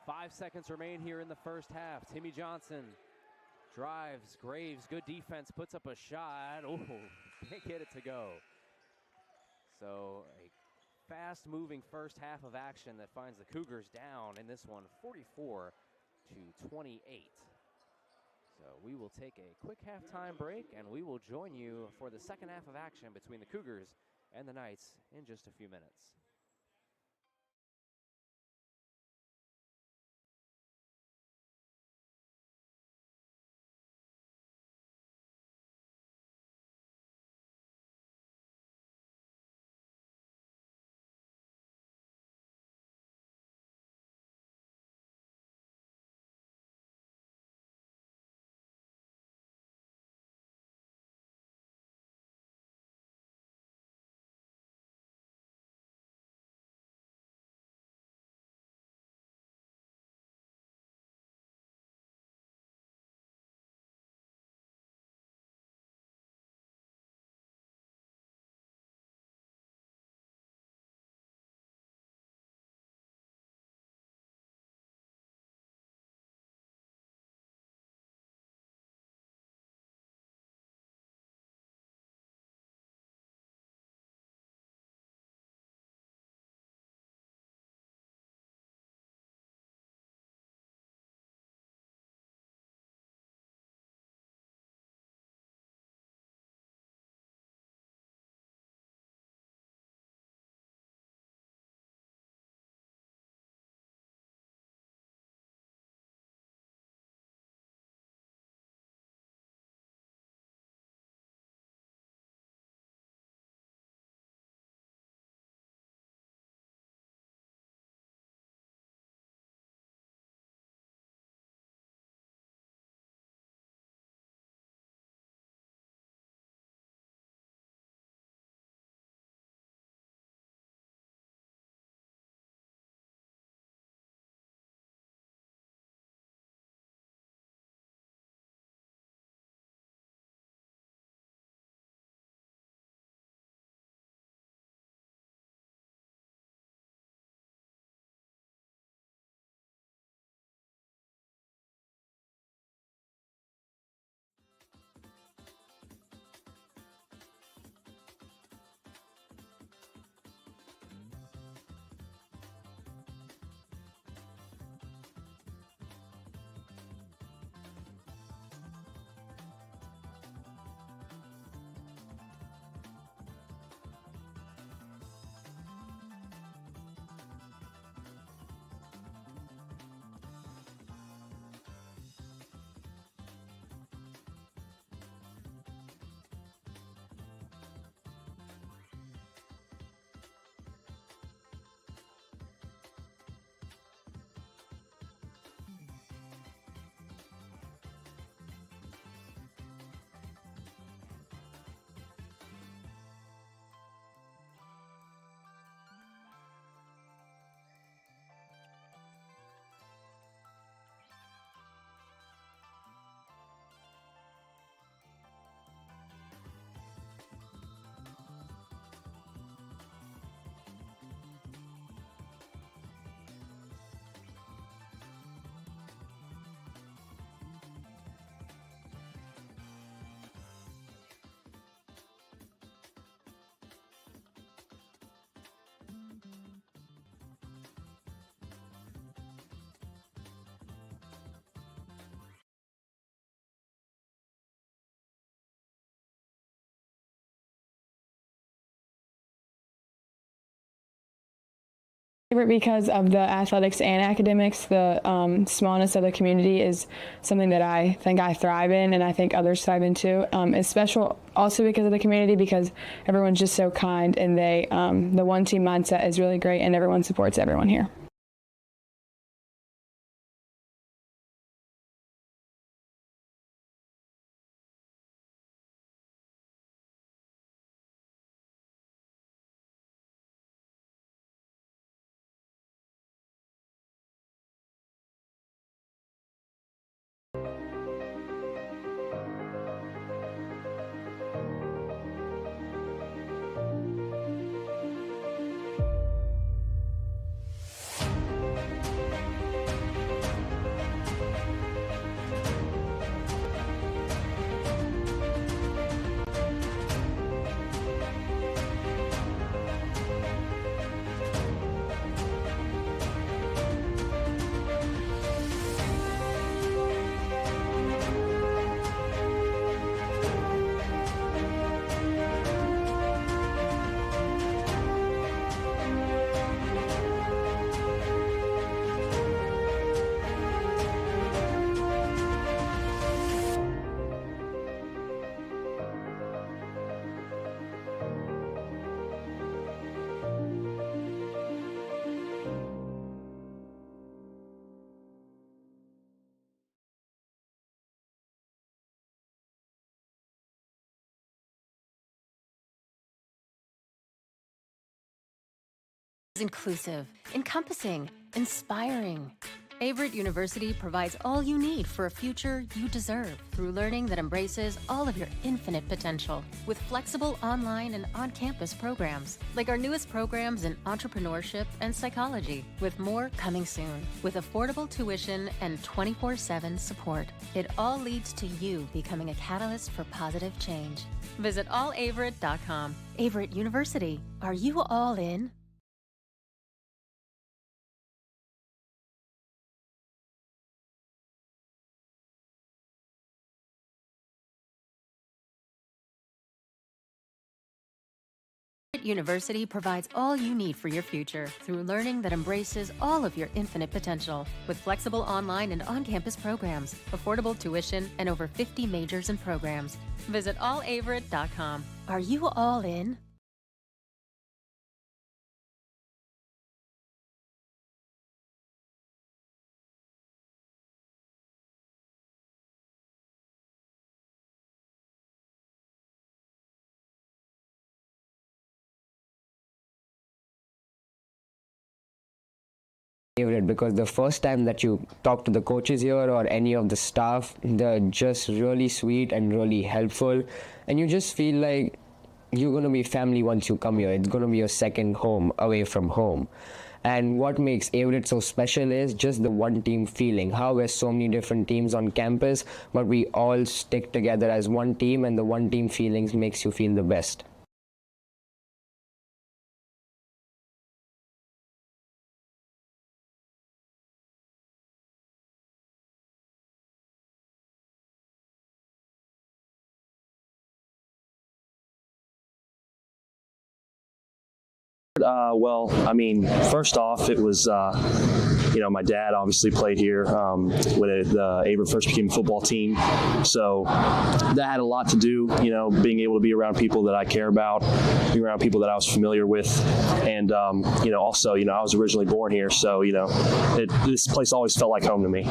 5 seconds remain here in the first half. Timmy Johnson drives, Graves, good defense, puts up a shot. Oh, can't get it to go. So a fast-moving first half of action that finds the Cougars down in this one, 44-28. So we will take a quick halftime break, and we will join you for the second half of action between the Cougars and the Knights in just a few minutes. Favorite because of the athletics and academics. The smallness of the community is something that I think I thrive in, and I think others thrive in too. It's special also because of the community, because everyone's just so kind, and the one team mindset is really great, and everyone supports everyone here. Inclusive, encompassing, inspiring. Averett University provides all you need for a future you deserve through learning that embraces all of your infinite potential with flexible online and on-campus programs like our newest programs in entrepreneurship and psychology, with more coming soon, with affordable tuition and 24/7 support. It all leads to you becoming a catalyst for positive change. Visit allaverett.com. Averett University. Are you all in? University provides all you need for your future through learning that embraces all of your infinite potential with flexible online and on-campus programs, affordable tuition, and over 50 majors and programs. Visit allaverett.com. Are you all in? Favorite because the first time that you talk to the coaches here or any of the staff, they're just really sweet and really helpful, and you just feel like you're going to be family once you come here. It's going to be your second home away from home. And what makes Averett so special is just the one team feeling, how there's so many different teams on campus, but we all stick together as one team, and the one team feelings makes you feel the best. Well, I mean, first off, it was, my dad obviously played here when the Averett first became a football team. So that had a lot to do, being able to be around people that I care about, being around people that I was familiar with. And, also, I was originally born here. So, this place always felt like home to me.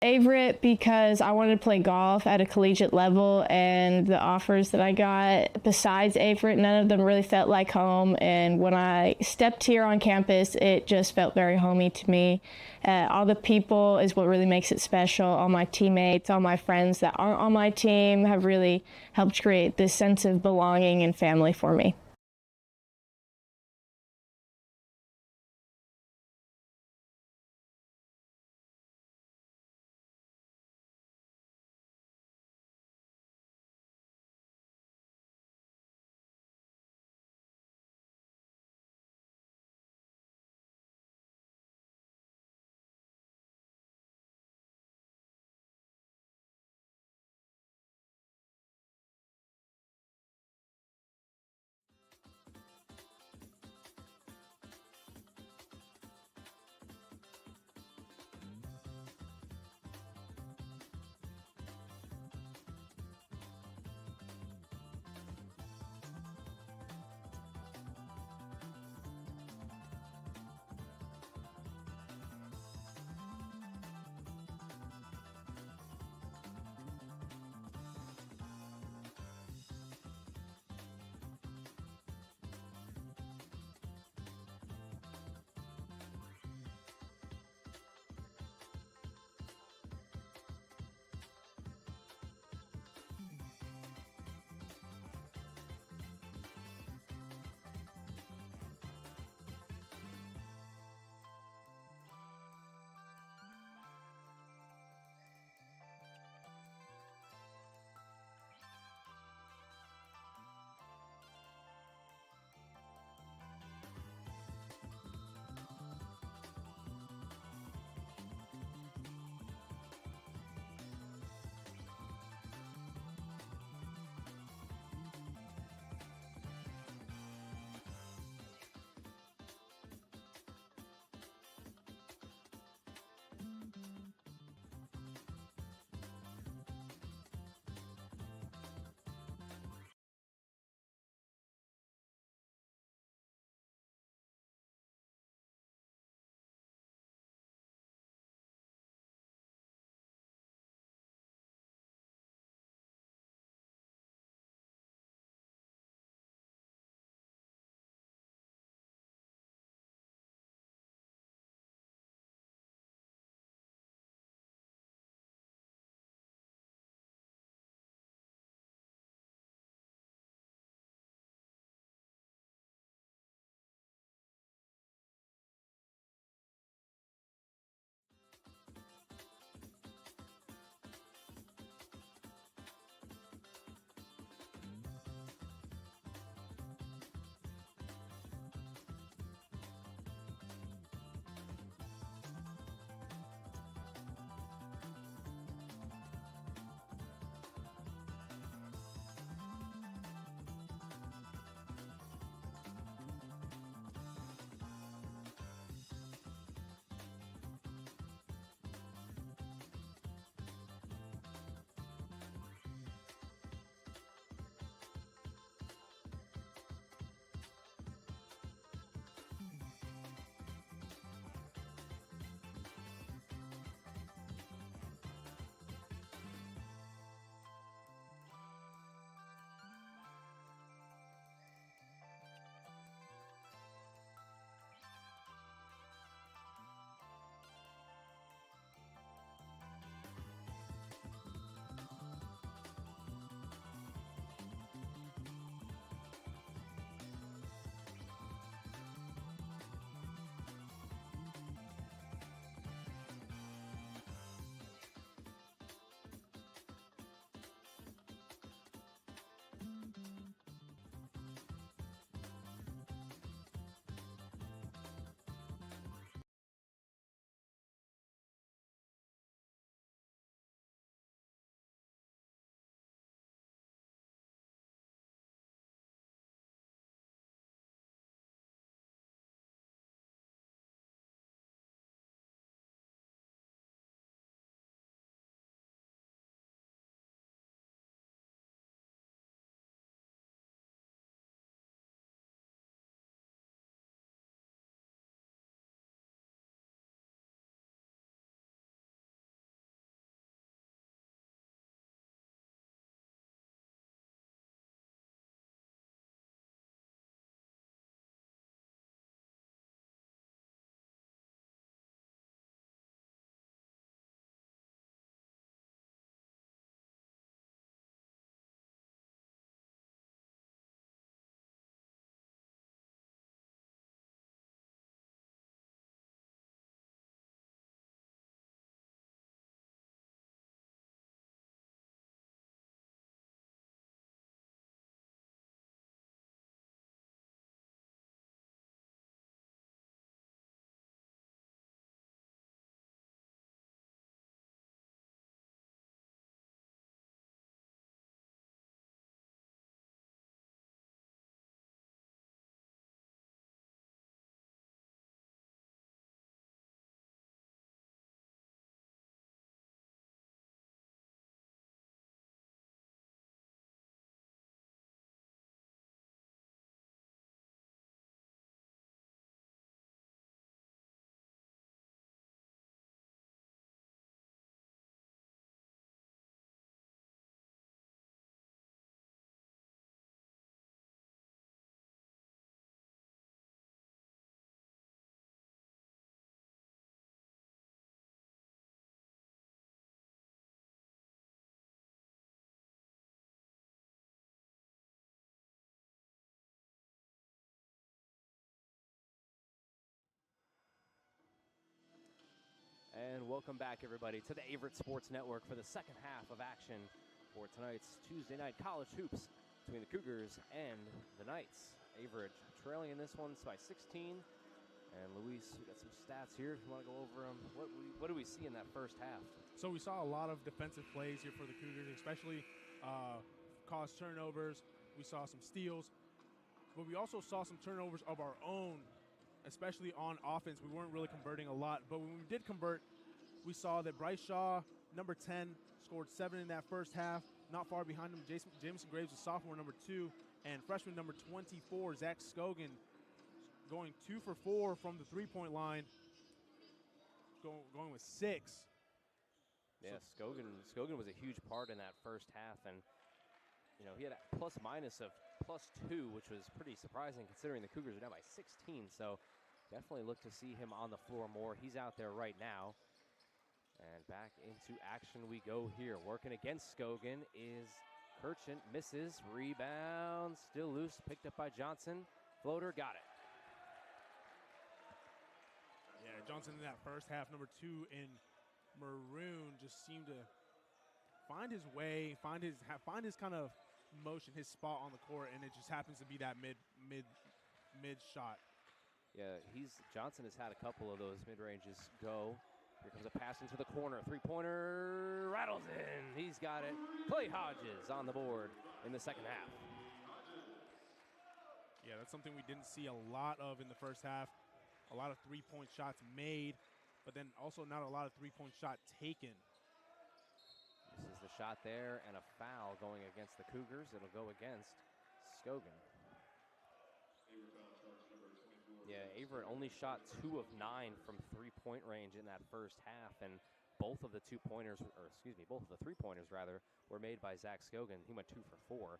Averett because I wanted to play golf at a collegiate level, and the offers that I got besides Averett, none of them really felt like home. And when I stepped here on campus, it just felt very homey to me. All the people is what really makes it special. All my teammates, all my friends that aren't on my team have really helped create this sense of belonging and family for me. And welcome back, everybody, to the Averett Sports Network for the second half of action for tonight's Tuesday night college hoops between the Cougars and the Knights. Averett trailing in this one by 16. And Luis, we got some stats here if you want to go over them. What do we see in that first half? So we saw a lot of defensive plays here for the Cougars, especially caused turnovers. We saw some steals, but we also saw some turnovers of our own, especially on offense. We weren't really converting a lot, but when we did convert, we saw that Bryce Shaw, number 10, scored 7 in that first half. Not far behind him, Jameson Graves, a sophomore, number 2, and freshman number 24, Zach Scogan, going 2 for 4 from the three-point line, going with 6. Yeah, Scogan was a huge part in that first half, and he had a plus-minus of +2, which was pretty surprising considering the Cougars are down by 16. So definitely look to see him on the floor more. He's out there right now. And back into action we go here. Working against Scogan is Kirchen. Misses. Rebound. Still loose. Picked up by Johnson. Floater. Got it. Yeah, Johnson in that first half, number 2 in maroon, just seemed to find his way, find his kind of motion, his spot on the court, and it just happens to be that mid shot. Yeah, Johnson has had a couple of those mid-ranges go. Here comes a pass into the corner. Three-pointer rattles in. He's got it. Clay Hodges on the board in the second half. Yeah, that's something we didn't see a lot of in the first half. A lot of three-point shots made, but then also not a lot of three-point shot taken. This is the shot there, and a foul going against the Cougars. It'll go against Scogan. Yeah, Averett only shot 2 of 9 from three-point range in that first half, and both of the three-pointers were made by Zach Scogan. He went 2 for 4.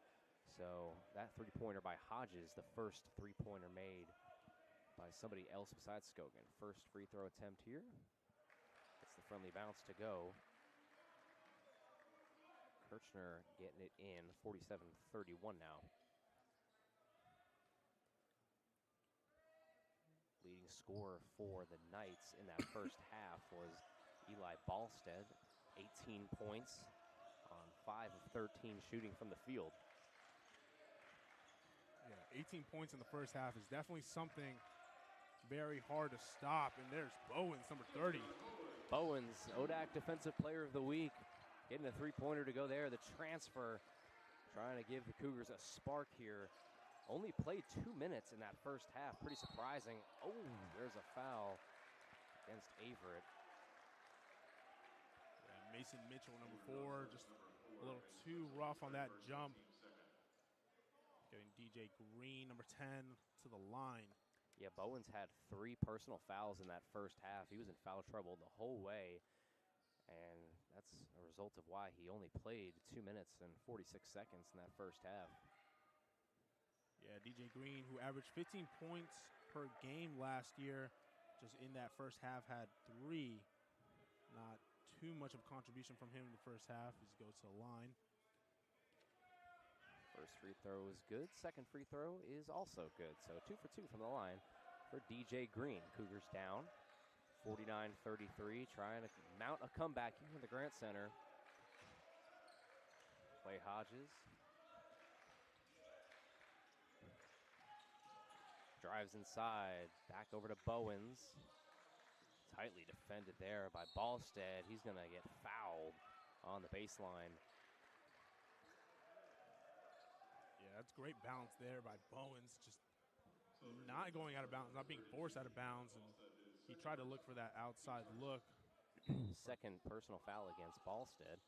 So that three-pointer by Hodges, the first three-pointer made by somebody else besides Scogan. First free throw attempt here. It's the friendly bounce to go. Kirchner getting it in, 47-31 now. Leading scorer for the Knights in that first half was Eli Ballstead, 18 points on 5 of 13 shooting from the field. Yeah, 18 points in the first half is definitely something very hard to stop. And there's Bowens, number 30. Bowens, ODAC Defensive Player of the Week, getting a three-pointer to go there. The transfer trying to give the Cougars a spark here. Only played 2 minutes in that first half. Pretty surprising. Oh, there's a foul against Averett. Yeah, Mason Mitchell, number 4, just a little too rough on that jump. Getting DJ Green, number 10, to the line. Yeah, Bowens had 3 personal fouls in that first half. He was in foul trouble the whole way, and that's a result of why he only played 2 minutes and 46 seconds in that first half. Yeah, DJ Green, who averaged 15 points per game last year, just in that first half had 3. Not too much of a contribution from him in the first half as he goes to the line. First free throw is good. Second free throw is also good. So 2 for 2 from the line for DJ Green. Cougars down 49-33, trying to mount a comeback here in the Grant Center. Clay Hodges drives inside, back over to Bowens. Tightly defended there by Ballstead. He's going to get fouled on the baseline. Yeah, that's great balance there by Bowens. Just not going out of bounds, not being forced out of bounds. And he tried to look for that outside look. Second personal foul against Ballstead.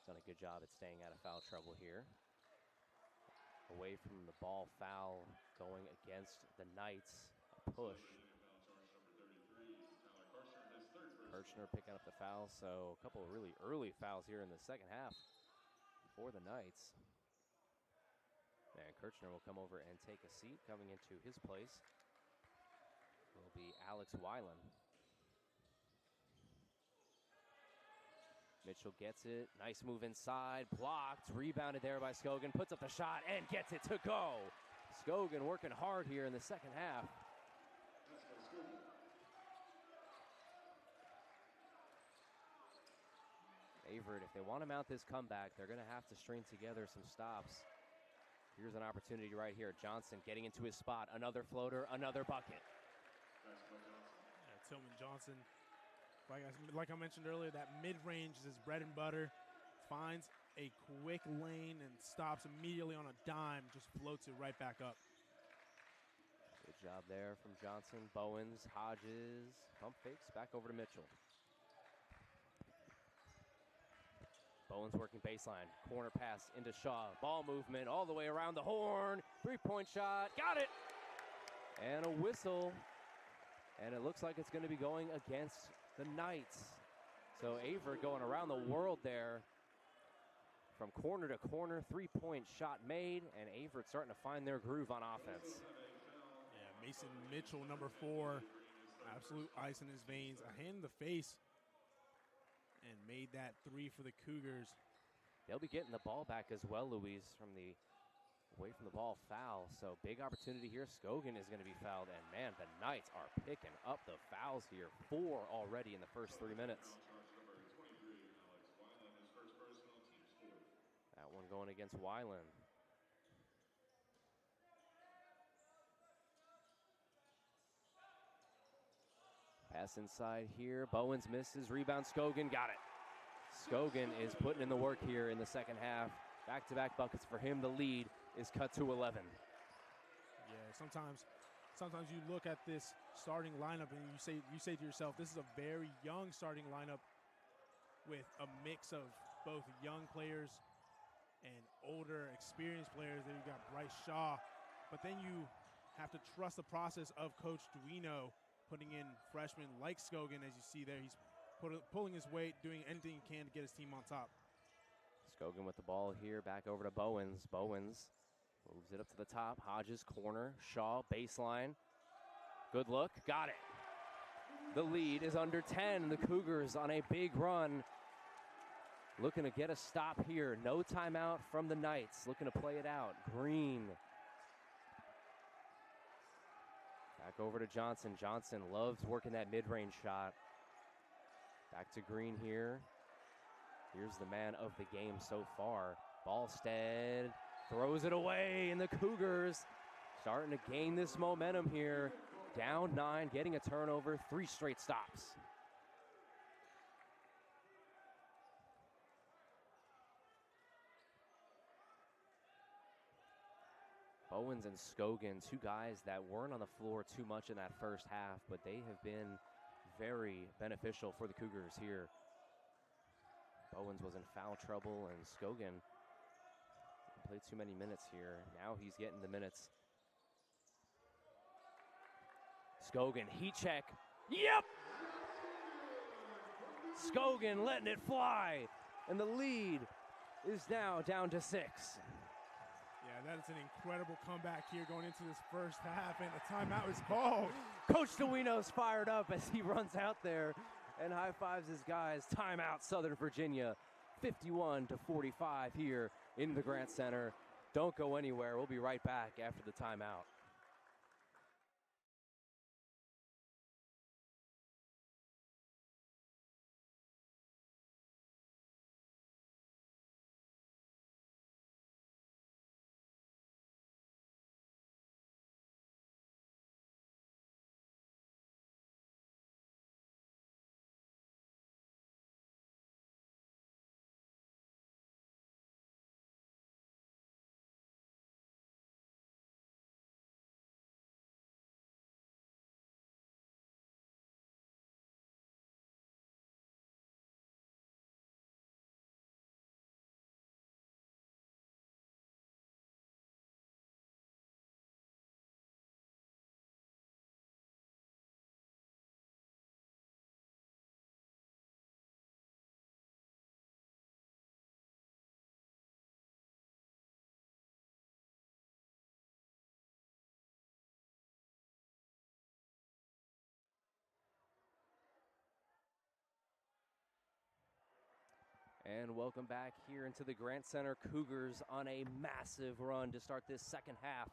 Done a good job at staying out of foul trouble here. Away from the ball, foul going against the Knights. A push. Kirchner picking up the foul, so a couple of really early fouls here in the second half for the Knights. And Kirchner will come over and take a seat. Coming into his place will be Alex Weiland. Mitchell gets it. Nice move inside. Blocked. Rebounded there by Scogan. Puts up the shot and gets it to go. Scogan working hard here in the second half. Averett, if they want to mount this comeback, they're going to have to string together some stops. Here's an opportunity right here. Johnson getting into his spot. Another floater, another bucket. Yeah, Tillman Johnson, like I mentioned earlier, that mid-range is his bread and butter. Finds a quick lane and stops immediately on a dime, just floats it right back up. Good job there from Johnson. Bowens, Hodges, pump fakes, back over to Mitchell. Bowens working baseline, corner pass into Shaw. Ball movement all the way around the horn. Three-point shot, got it! And a whistle. And it looks like it's going to be going against the Knights. So Averett going around the world there. From corner to corner, three-point shot made, and Averett starting to find their groove on offense. Yeah, Mason Mitchell, number 4, absolute ice in his veins, a hand in the face, and made that 3 for the Cougars. They'll be getting the ball back as well, Louise, from the away from the ball foul. So big opportunity here. Scogan is going to be fouled, and man, the Knights are picking up the fouls here. 4 already in the first 3 minutes. That one going against Weiland. Pass inside here. Bowens misses. Rebound. Scogan got it. Scogan is putting in the work here in the second half. Back-to-back buckets for him. The lead is cut to 11. Yeah, sometimes you look at this starting lineup and you say to yourself, this is a very young starting lineup with a mix of both young players and older, experienced players. Then you've got Bryce Shaw. But then you have to trust the process of Coach Duino, putting in freshmen like Scogan, as you see there. He's pulling his weight, doing anything he can to get his team on top. Scogan with the ball here, back over to Bowens. Bowens moves it up to the top. Hodges, corner. Shaw, baseline. Good look, got it. The lead is under 10. The Cougars on a big run. Looking to get a stop here. No timeout from the Knights. Looking to play it out. Green. Back over to Johnson. Johnson loves working that mid-range shot. Back to Green here. Here's the man of the game so far. Ballstead throws it away, and the Cougars starting to gain this momentum here. Down 9, getting a turnover, 3 straight stops. Bowens and Scogan, 2 guys that weren't on the floor too much in that first half, but they have been very beneficial for the Cougars here. Bowens was in foul trouble, and Scogan didn't play too many minutes here. Now he's getting the minutes. Scogan, heat check. Yep! Scogan letting it fly, and the lead is now down to 6. Yeah, that is an incredible comeback here going into this first half, and the timeout is called. Coach DeWino's fired up as he runs out there and high-fives his guys. Timeout, Southern Virginia, 51-45 here in the Grant Center. Don't go anywhere. We'll be right back after the timeout. And welcome back here into the Grant Center. Cougars on a massive run to start this second half.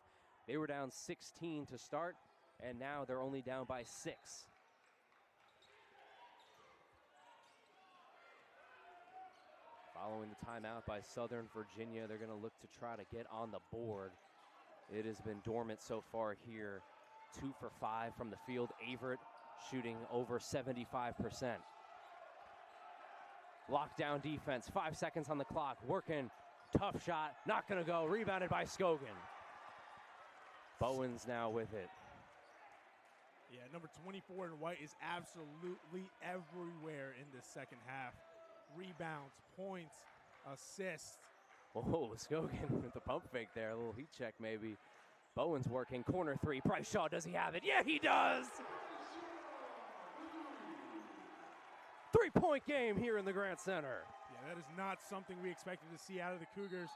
They were down 16 to start, and now they're only down by 6. Following the timeout by Southern Virginia, they're going to look to try to get on the board. It has been dormant so far here. 2 for 5 from the field. Averett shooting over 75%. Lockdown defense, 5 seconds on the clock, working, tough shot, not gonna go, rebounded by Scogan. Bowens now with it. Yeah, number 24 in white is absolutely everywhere in this second half. Rebounds, points, assists. Oh, Scogan with the pump fake there, a little heat check maybe. Bowens working, corner three, Bryce Shaw, does he have it? Yeah, he does! 3-point game here in the Grant Center. Yeah, that is not something we expected to see out of the Cougars.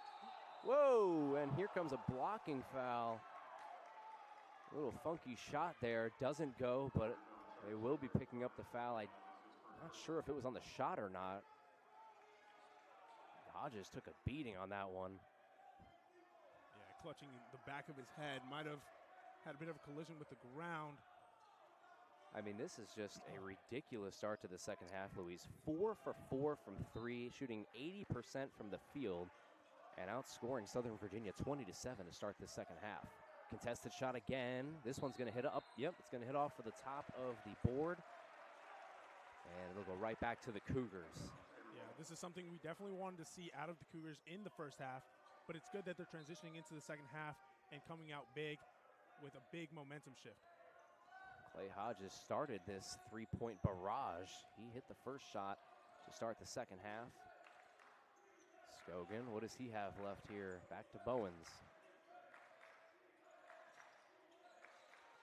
Whoa, and here comes a blocking foul. A little funky shot there, doesn't go, but they will be picking up the foul. I'm not sure if it was on the shot or not. Hodges took a beating on that one. Yeah, clutching the back of his head, might have had a bit of a collision with the ground. I mean, this is just a ridiculous start to the second half, Luis. 4 for 4 from 3, shooting 80% from the field, and outscoring Southern Virginia 20-7 to start the second half. Contested shot again. This one's going to hit up. Yep, it's going to hit off for the top of the board, and it'll go right back to the Cougars. Yeah, this is something we definitely wanted to see out of the Cougars in the first half, but it's good that they're transitioning into the second half and coming out big with a big momentum shift. Clay Hodges started this three-point barrage. He hit the first shot to start the second half. Scogan, what does he have left here? Back to Bowens.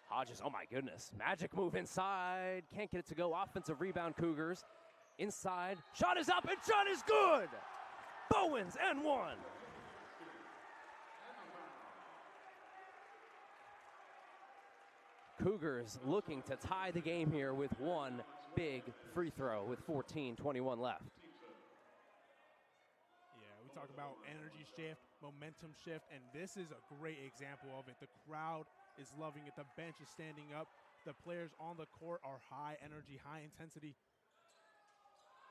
Hodges, oh my goodness. Magic move inside. Can't get it to go. Offensive rebound, Cougars. Inside. Shot is up and shot is good. Bowens and one. Cougars looking to tie the game here with one big free throw with 14:21 left. Yeah, we talk about energy shift, momentum shift, and this is a great example of it. The crowd is loving it. The bench is standing up. The players on the court are high energy, high intensity.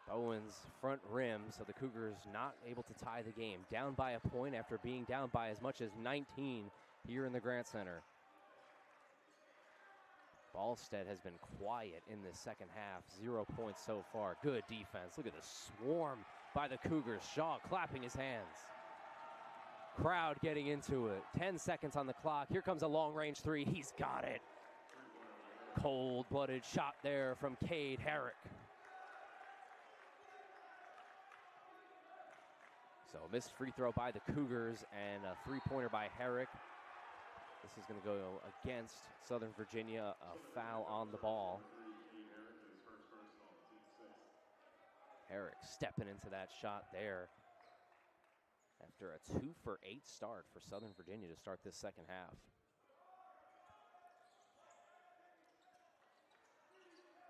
Bowens front rim, so the Cougars not able to tie the game. Down by a point after being down by as much as 19 here in the Grant Center. Ballstead has been quiet in the second half. 0 points so far. Good defense. Look at the swarm by the Cougars. Shaw clapping his hands. Crowd getting into it. 10 seconds on the clock. Here comes a long-range three. He's got it. Cold-blooded shot there from Cade Herrick. So a missed free throw by the Cougars and a three-pointer by Herrick. This is going to go against Southern Virginia, a foul on the ball. Herrick stepping into that shot there after a 2 for 8 start for Southern Virginia to start this second half.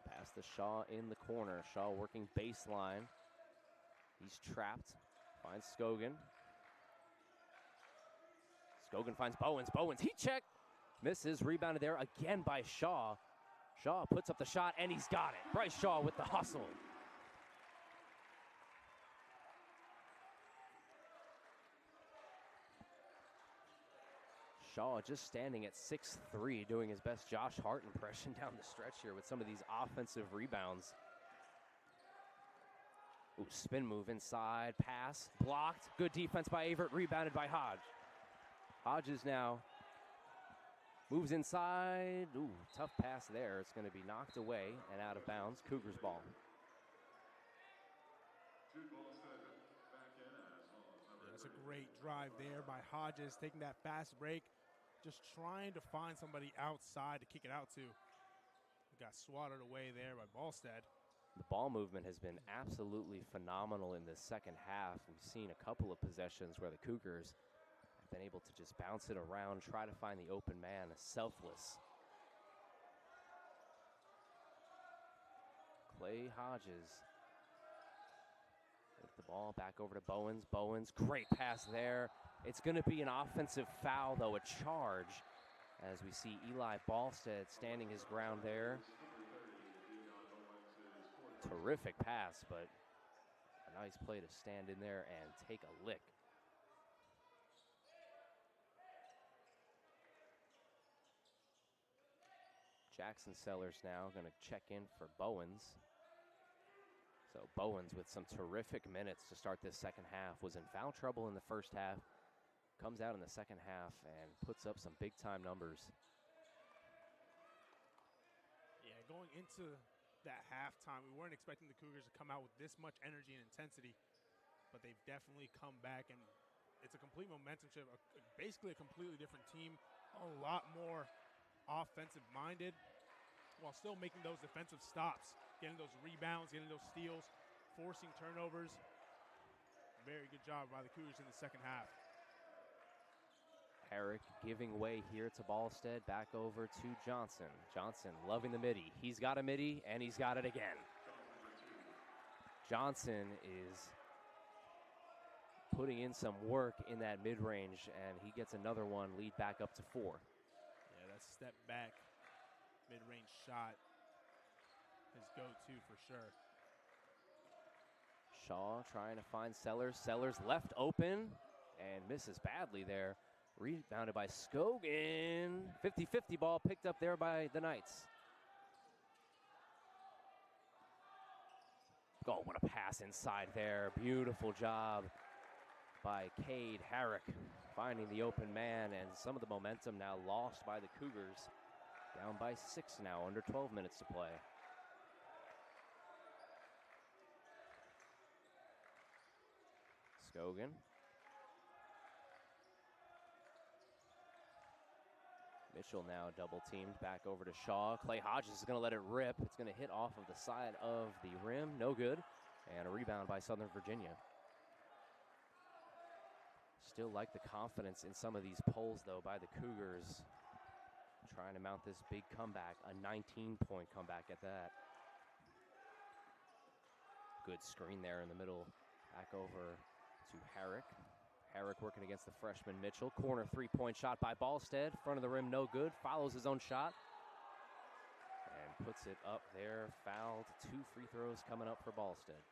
Pass to Shaw in the corner. Shaw working baseline. He's trapped. Finds Scogan. Scogan finds Bowens. Bowens, heat check. Misses, rebounded there again by Shaw. Shaw puts up the shot, and he's got it. Bryce Shaw with the hustle. Shaw just standing at 6'3", doing his best Josh Hart impression down the stretch here with some of these offensive rebounds. Ooh, spin move inside, pass, blocked. Good defense by Averett, rebounded by Hodge. Hodges now moves inside. Ooh, tough pass there. It's going to be knocked away and out of bounds. Cougars ball. That's a great drive there by Hodges, taking that fast break, just trying to find somebody outside to kick it out to. Got swatted away there by Ballstead. The ball movement has been absolutely phenomenal in this second half. We've seen a couple of possessions where the Cougars have been able to just bounce it around, try to find the open man, selfless. Clay Hodges with the ball back over to Bowens. Bowens, great pass there. It's going to be an offensive foul, though, a charge, as we see Eli Ballstead standing his ground there. Terrific pass, but an Nice play to stand in there and take a lick. Jackson Sellers now going to check in for Bowens. So Bowens with some terrific minutes to start this second half. Was in foul trouble in the first half. Comes out in the second half and puts up some big-time numbers. Yeah, going into that halftime, we weren't expecting the Cougars to come out with this much energy and intensity, but they've definitely come back, and it's a complete momentum shift, basically a completely different team, a lot more offensive-minded, while still making those defensive stops, getting those rebounds, getting those steals, forcing turnovers. Very good job by the Cougars in the second half. Herrick giving way here to Ballstead. Back over to Johnson. Johnson loving the midi. He's got a midi, and he's got it again. Johnson is putting in some work in that mid-range, and he gets another one, lead back up to 4. Yeah, that step back mid-range shot, his go-to for sure. Shaw trying to find Sellers. Sellers left open and misses badly there. Rebounded by Scogan. 50-50 ball picked up there by the Knights. Oh, what a pass inside there. Beautiful job by Cade Herrick finding the open man, and some of the momentum now lost by the Cougars. Down by 6 now, under 12 minutes to play. Scogan. Mitchell now double teamed back over to Shaw. Clay Hodges is going to let it rip. It's going to hit off of the side of the rim. No good. And a rebound by Southern Virginia. Still like the confidence in some of these polls, though, by the Cougars. Trying to mount this big comeback, a 19-point comeback at that. Good screen there in the middle. Back over to Herrick. Herrick working against the freshman Mitchell. Corner three-point shot by Ballstead. Front of the rim, no good. Follows his own shot. And puts it up there. Fouled. 2 free throws coming up for Ballstead.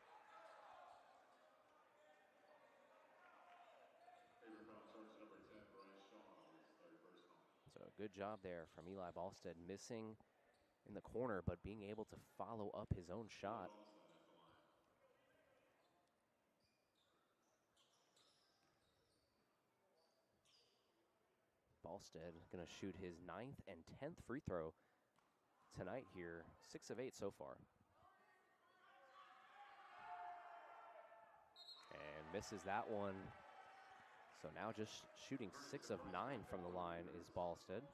So a good job there from Eli Ballstead, missing in the corner, but being able to follow up his own shot. Ballstead going to shoot his 9th and 10th free throw tonight here. 6 of 8 so far. And misses that one. So now just shooting 6 of 9 from the line is Ballstead.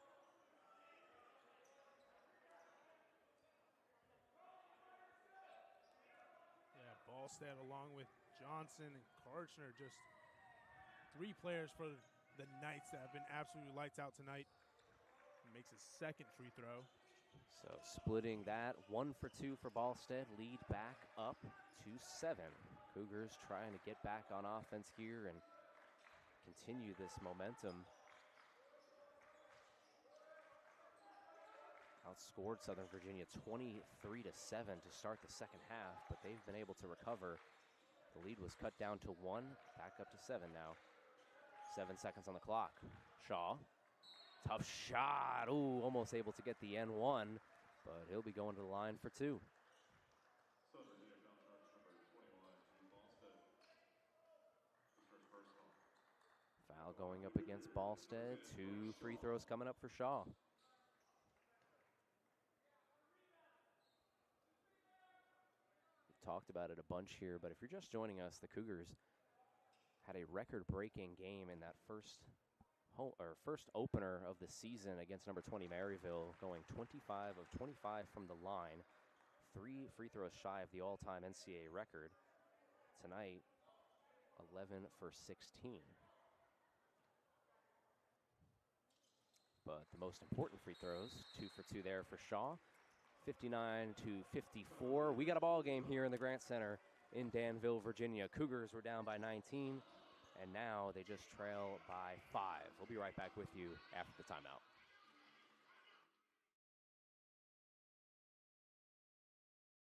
Yeah, Ballstead along with Johnson and Karchner, just 3 players for the Knights that have been absolutely lights out tonight. He makes his 2nd free throw. So splitting that, 1 for 2 for Ballstead, lead back up to 7. Cougars trying to get back on offense here and continue this momentum. Outscored Southern Virginia 23-7 to start the second half, but they've been able to recover. The lead was cut down to 1, back up to 7 now. 7 seconds on the clock. Shaw, tough shot. Ooh, almost able to get the N1, but he'll be going to the line for 2. Foul going up against Ballstead. 2 free throws coming up for Shaw. We've talked about it a bunch here, but if you're just joining us, the Cougars had a record-breaking game in that first opener of the season against number 20 Maryville, going 25 of 25 from the line, 3 free throws shy of the all-time NCAA record. Tonight, 11 for 16. But the most important free throws, 2 for 2 there for Shaw. 59-54. We got a ball game here in the Grant Center in Danville, Virginia. Cougars were down by 19, and now they just trail by 5. We'll be right back with you after the timeout.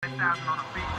$10,000 on the feet.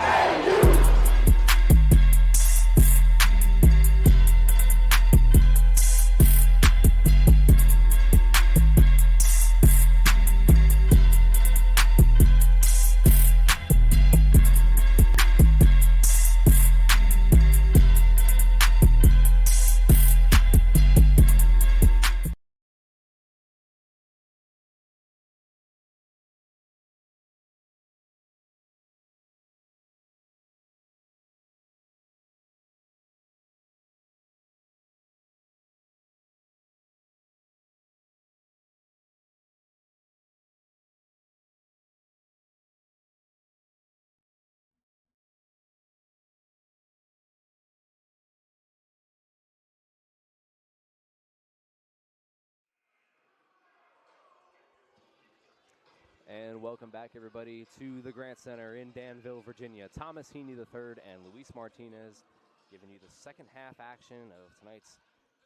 And welcome back, everybody, to the Grant Center in Danville, Virginia. Thomas Heaney III and Luis Martinez giving you the second half action of tonight's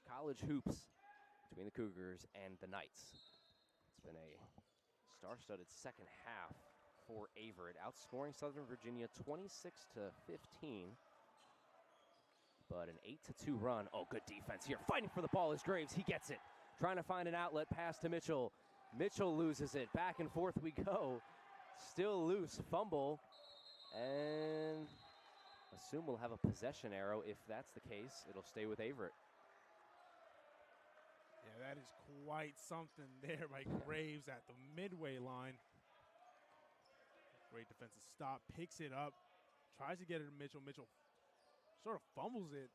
college hoops between the Cougars and the Knights. It's been a star-studded second half for Averett, outscoring Southern Virginia 26-15. But an 8-2 run. Oh, good defense here. Fighting for the ball is Graves. He gets it. Trying to find an outlet pass to Mitchell. Mitchell loses it. Back and forth we go. Still loose. Fumble. And assume we'll have a possession arrow. If that's the case, it'll stay with Averett. Yeah, that is quite something there by Graves at the midway line. Great defensive stop. Picks it up. Tries to get it to Mitchell. Mitchell sort of fumbles it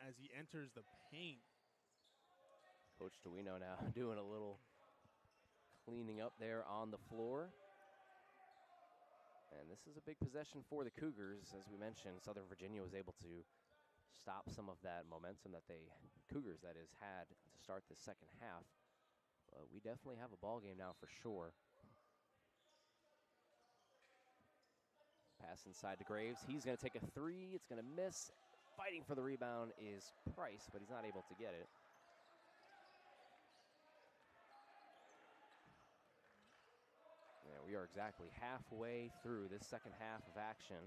as he enters the paint. Coach Duino now doing a little cleaning up there on the floor. And this is a big possession for the Cougars. As we mentioned, Southern Virginia was able to stop some of that momentum that Cougars that is, had to start the second half. But we definitely have a ball game now for sure. Pass inside to Graves. He's going to take a three. It's going to miss. Fighting for the rebound is Price, but he's not able to get it. Yeah, we are exactly halfway through this second half of action.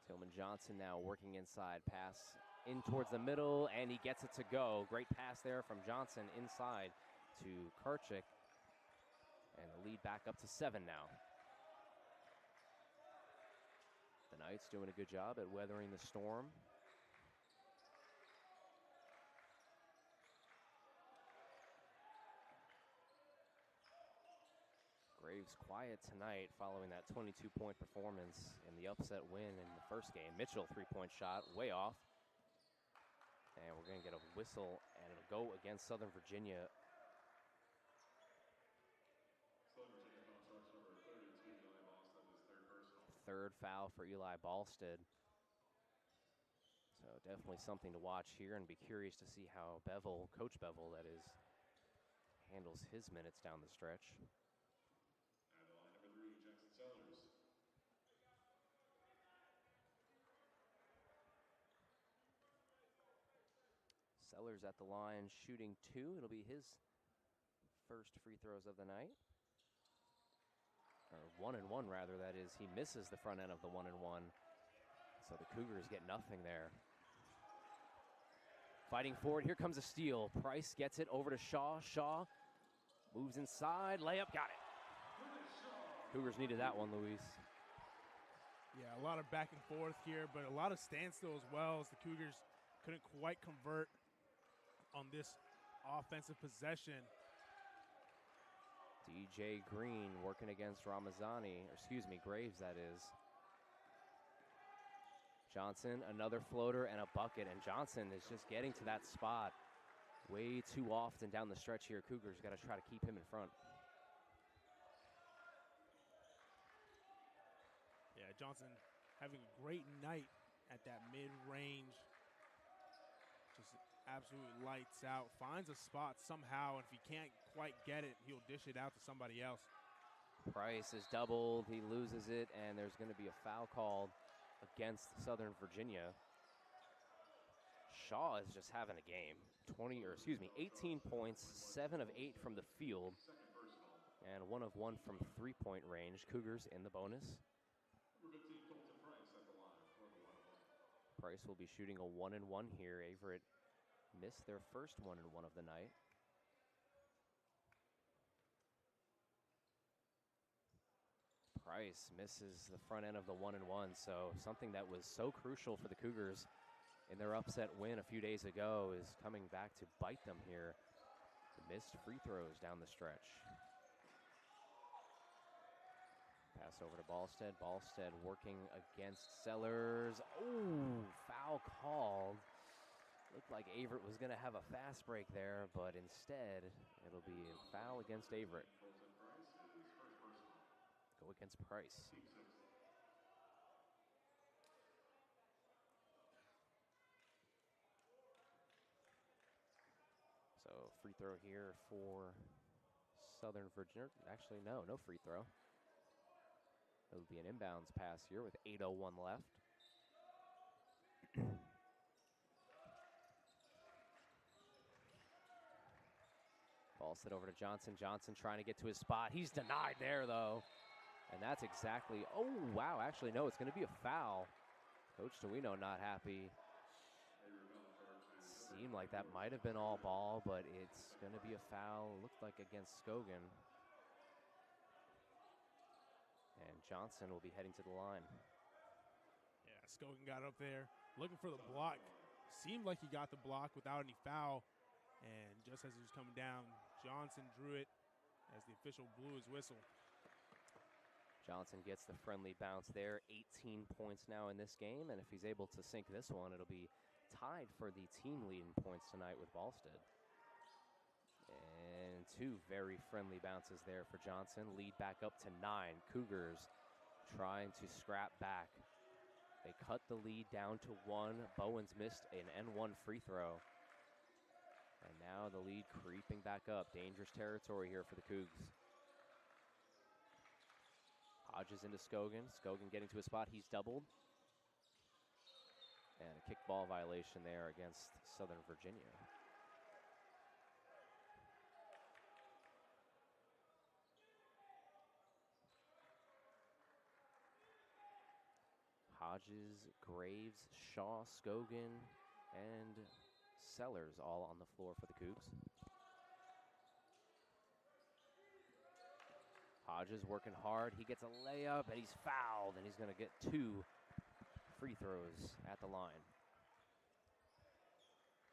Tillman Johnson now working inside. Pass in towards the middle, and he gets it to go. Great pass there from Johnson inside to Karchik. And the lead back up to 7 now. The Knights doing a good job at weathering the storm. Graves quiet tonight following that 22-point performance in the upset win in the first game. Mitchell, three-point shot, way off. And we're going to get a whistle, and it'll go against Southern Virginia. Southern Virginia foul charge number 32, Eli Boston, his third personal. Third foul for Eli Ballstead. So definitely something to watch here, and be curious to see how Coach Bevel, that is, handles his minutes down the stretch. At the line, number 3, Jackson Sellers. Sellers at the line shooting 2. It'll be his first free throws of the night. Or 1 and 1 rather, that is. He misses the front end of the 1 and 1. So the Cougars get nothing there. Fighting forward, here comes a steal. Price gets it over to Shaw. Shaw moves inside, layup, got it. Cougars needed that one, Luis. Yeah, a lot of back and forth here, but a lot of standstill as well, as the Cougars couldn't quite convert on this offensive possession. DJ Green working against Graves, that is. Johnson, another floater and a bucket, and Johnson is just getting to that spot way too often down the stretch here. Cougars got to try to keep him in front. Yeah, Johnson having a great night at that mid-range. Just absolutely lights out. Finds a spot somehow, and if he can't quite get it, he'll dish it out to somebody else. Price is doubled. He loses it, and there's going to be a foul called against Southern Virginia. Shaw is just having a game. 18 points, 7 of 8 from the field, and 1 of 1 from three-point range. Cougars in the bonus. Number 15, Colton Price at the line for the 1-1. Price will be shooting a 1 and 1 here. Averett missed their first 1 and 1 of the night. Price misses the front end of the 1 and 1, so something that was so crucial for the Cougars in their upset win a few days ago is coming back to bite them here. The missed free throws down the stretch. Pass over to Ballstead. Ballstead working against Sellers. Oh, foul called. Looked like Averett was going to have a fast break there, but instead it'll be a foul against Averett. Colton Price, his first personal. Go against Price. Team 6. throw here for Southern Virginia. Actually, no free throw. It would be an inbounds pass here with 8:01 left. Ball set over to Johnson. Johnson trying to get to his spot. He's denied there, though. And that's exactly, oh, wow. Actually, no, it's going to be a foul. Coach DeWino not happy. Seemed like that might have been all ball, but it's going to be a foul. Looked like against Scogan. And Johnson will be heading to the line. Yeah, Scogan got up there looking for the block. Seemed like he got the block without any foul. And just as he was coming down, Johnson drew it as the official blew his whistle. Johnson gets the friendly bounce there. 18 points now in this game, and if he's able to sink this one, it'll be tied for the team lead in points tonight with Ballstead. And two very friendly bounces there for Johnson. Lead back up to 9. Cougars trying to scrap back. They cut the lead down to 1. Bowens missed an N1 free throw. And now the lead creeping back up. Dangerous territory here for the Cougs. Hodges into Scogan. Scogan getting to a spot. He's doubled. And a kickball violation there against Southern Virginia. Hodges, Graves, Shaw, Scogan, and Sellers all on the floor for the Cougs. Hodges working hard. He gets a layup, and he's fouled, and he's going to get 2 free throws at the line.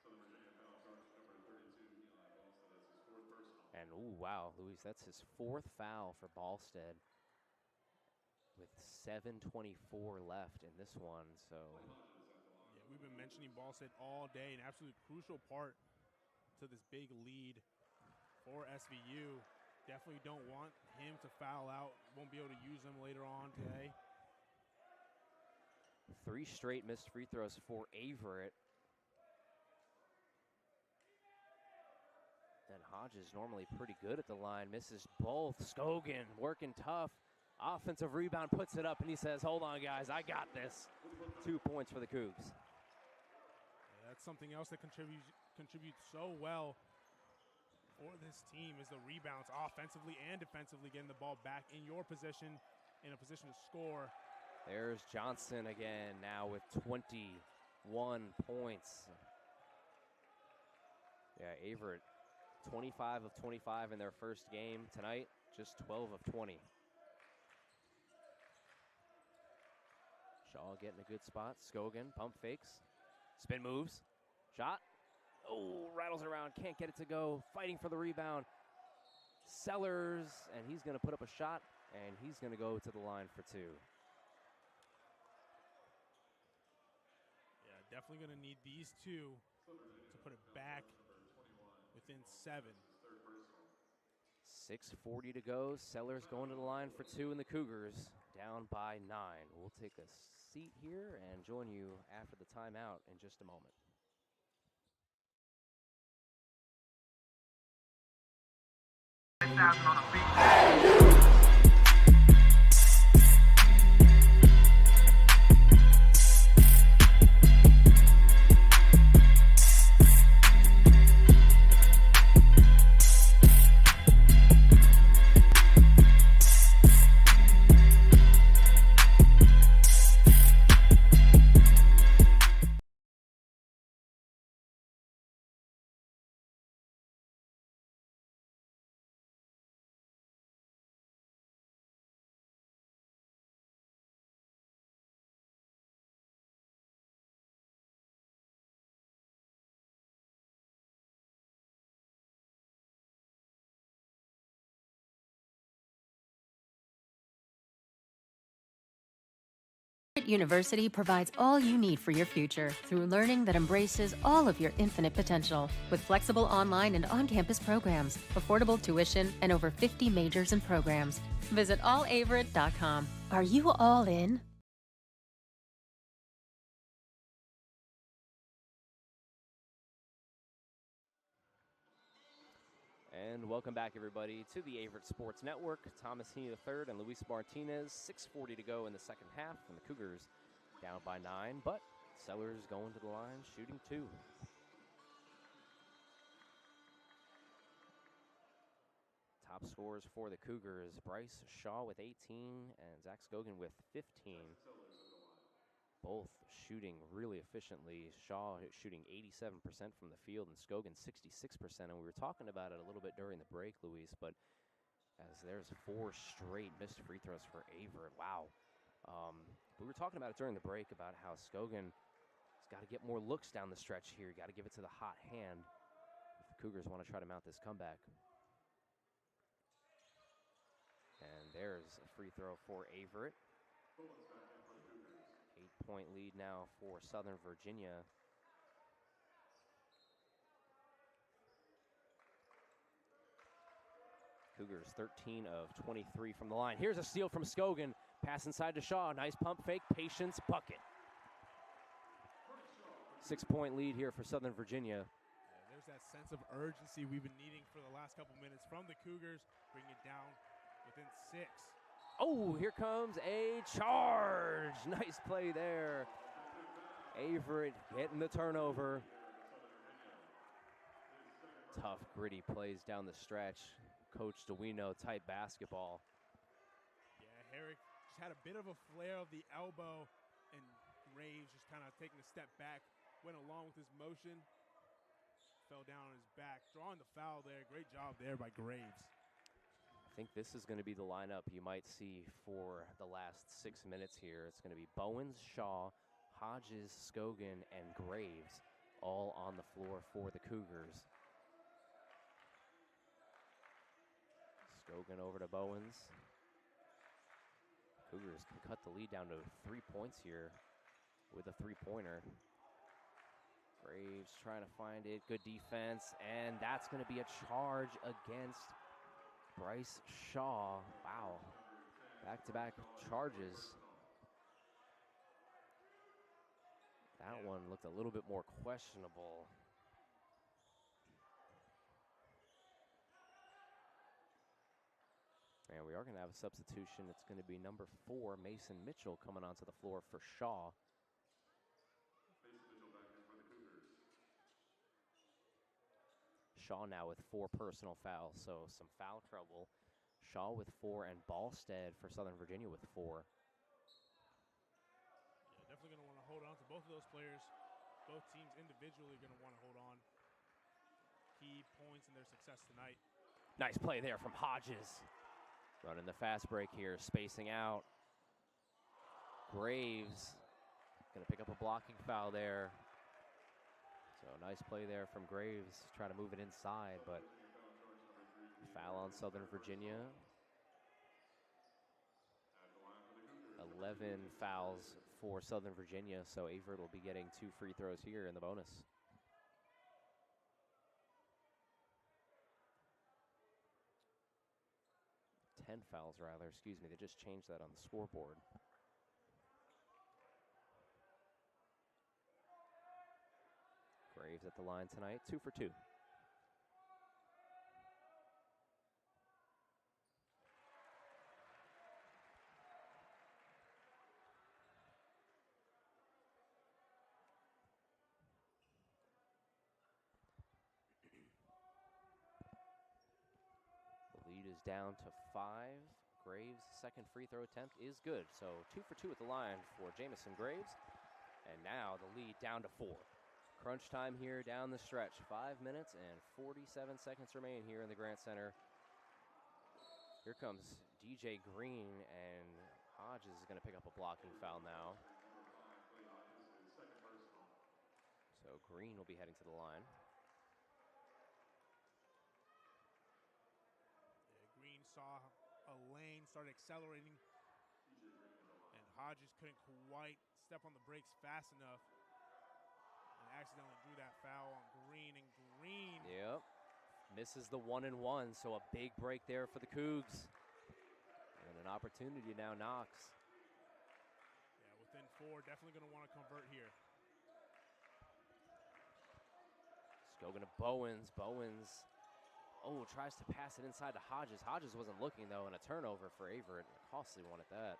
Southern Virginia foul charge number 32, Eli Ballstead. That's his 4th personal. And, ooh, wow, Luis, that's his 4th foul for Ballstead with 7:24 left in this one, so. Yeah, we've been mentioning Ballstead all day, an absolute crucial part to this big lead for SVU. Definitely don't want him to foul out. Won't be able to use him later on today. 3 straight missed free throws for Averett. Then Hodges normally pretty good at the line. Misses both. Scogan working tough. Offensive rebound, puts it up, and he says, hold on, guys, I got this. 2 points for the Cougs. Yeah, that's something else that contributes so well for this team is the rebounds offensively and defensively, getting the ball back in your position, in a position to score. There's Johnson again, now with 21 points. Yeah, Averett, 25 of 25 in their first game tonight, just 12 of 20. Shaw getting a good spot. Scogan, pump fakes, spin moves, shot. Oh, rattles around, can't get it to go. Fighting for the rebound. Sellers, and he's going to put up a shot, and he's going to go to the line for 2. Yeah, definitely going to need these 2 to put it back within 7. 6:40 to go. Sellers going to the line for 2, and the Cougars down by 9. We'll take a seat here and join you after the timeout in just a moment. On the feet. University provides all you need for your future through learning that embraces all of your infinite potential. With flexible online and on-campus programs, affordable tuition, and over 50 majors and programs. Visit allaverett.com. Are you all in? And welcome back, everybody, to the Averett Sports Network. Thomas Heaney III and Luis Martinez, 6:40 to go in the second half, and the Cougars down by 9, but Sellers going to the line, shooting 2. Top scorers for the Cougars, Bryce Shaw with 18 and Zach Scogan with 15. Both shooting really efficiently. Shaw shooting 87% from the field and Scogan 66%. And we were talking about it a little bit during the break, Luis, but as there's 4 straight missed free throws for Averett. Wow. We were talking about it during the break about how Scogan has got to get more looks down the stretch here. Got to give it to the hot hand if the Cougars want to try to mount this comeback. And there's a free throw for Averett. 8-point lead now for Southern Virginia. Cougars 13 of 23 from the line. Here's a steal from Scogan. Pass inside to Shaw. Nice pump fake. Patience bucket. 6-point lead here for Southern Virginia. Yeah, there's that sense of urgency we've been needing for the last couple minutes from the Cougars. Bring it down within 6. Oh, here comes a charge. Nice play there. Averett getting the turnover. Tough, gritty plays down the stretch. Coach DeWino type basketball. Yeah, Herrick just had a bit of a flare of the elbow, and Graves just kind of taking a step back, went along with his motion, fell down on his back, drawing the foul there. Great job there by Graves. I think this is going to be the lineup you might see for the last 6 minutes here. It's going to be Bowens, Shaw, Hodges, Scogan, and Graves all on the floor for the Cougars. Scogan over to Bowens. Cougars can cut the lead down to 3 points here with a three-pointer. Graves trying to find it. Good defense, and that's going to be a charge against Bryce Shaw. Wow. Back-to-back charges. That one looked a little bit more questionable. And we are going to have a substitution. It's going to be number 4, Mason Mitchell, coming onto the floor for Shaw. Shaw now with 4 personal fouls, so some foul trouble. Shaw with 4 and Ballstead for Southern Virginia with 4. Yeah, definitely going to want to hold on to both of those players. Both teams individually going to want to hold on. Key points in their success tonight. Nice play there from Hodges. Running the fast break here, spacing out. Graves going to pick up a blocking foul there. So nice play there from Graves, trying to move it inside, but foul on Southern Virginia. 11 fouls for Southern Virginia, so Averett will be getting 2 free throws here in the bonus. Ten fouls rather, excuse me, they just changed that on the scoreboard. Graves at the line tonight, 2 for 2. The lead is down to 5. Graves' second free throw attempt is good. So 2 for 2 at the line for Jamison Graves. And now the lead down to 4. Crunch time here down the stretch. 5 minutes and 47 seconds remain here in the Grant Center. Here comes DJ Green, and Hodges is going to pick up a blocking foul now. So Green will be heading to the line. Yeah, Green saw a lane, started accelerating, and Hodges couldn't quite step on the brakes fast enough and accidentally drew that foul on Green, and Green. Yep, misses the 1-and-1, so a big break there for the Cougs. And an opportunity now Knox. Yeah, within 4, definitely going to want to convert here. Scogan to Bowens. Bowens Oh, tries to pass it inside to Hodges. Hodges wasn't looking, though, and a turnover for Averett. A costly one at that.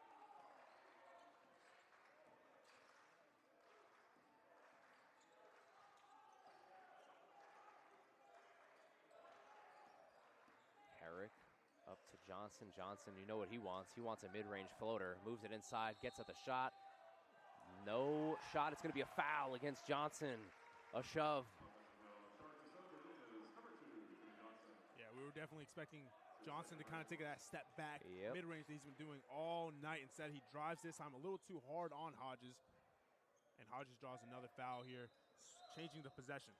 Herrick up to Johnson. Johnson, you know what he wants. He wants a mid-range floater. Moves it inside, gets at the shot. No shot. It's going to be a foul against Johnson. A shove. Yeah, we were definitely expecting Johnson to kind of take that step back Yep. mid-range that he's been doing all night. Instead, he drives this time a little too hard on Hodges. And Hodges draws another foul here, changing the possession.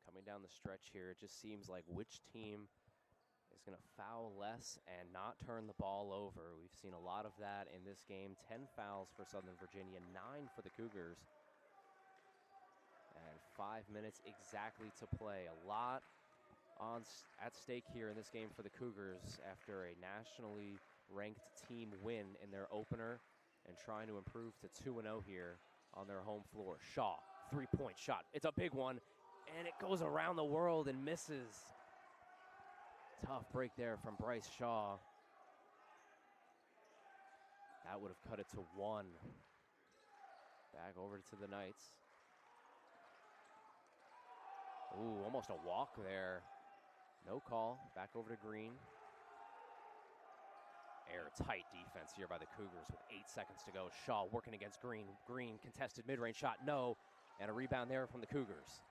Coming down the stretch here, it just seems like which team is going to foul less and not turn the ball over. We've seen a lot of that in this game. 10 fouls for Southern Virginia, 9 for the Cougars. And 5 minutes exactly to play. A lot at stake here in this game for the Cougars after a nationally ranked team win in their opener and trying to improve to 2-0 here on their home floor. Shaw, three-point shot. It's a big one, and it goes around the world and misses. Tough break there from Bryce Shaw. That would have cut it to 1. Back over to the Knights. Ooh, almost a walk there. No call. Back over to Green. Airtight defense here by the Cougars with 8 seconds to go. Shaw working against Green. Green contested mid-range shot, no. And a rebound there from the Cougars.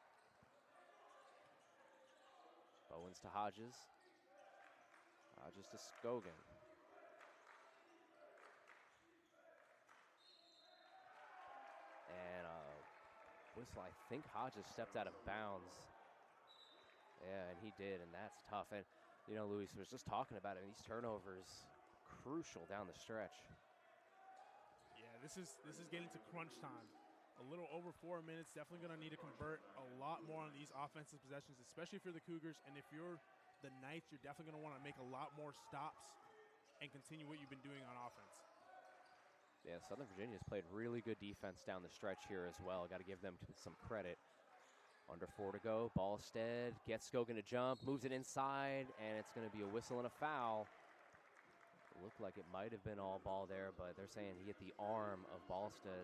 Bowens to Hodges. Hodges to Scogan. And whistle, I think Hodges stepped out of bounds. Yeah, and he did, and that's tough. And, you know, Luis was just talking about it, and these turnovers, crucial down the stretch. Yeah, this is getting to crunch time. A little over 4 minutes, definitely going to need to convert a lot more on these offensive possessions, especially if you're the Cougars. And if you're the Knights, you're definitely going to want to make a lot more stops and continue what you've been doing on offense. Yeah, Southern Virginia's played really good defense down the stretch here as well. Got to give them some credit. Under 4 to go. Ballstead gets Scogan to jump, moves it inside, and it's going to be a whistle and a foul. It looked like it might have been all ball there, but they're saying he hit the arm of Ballstead.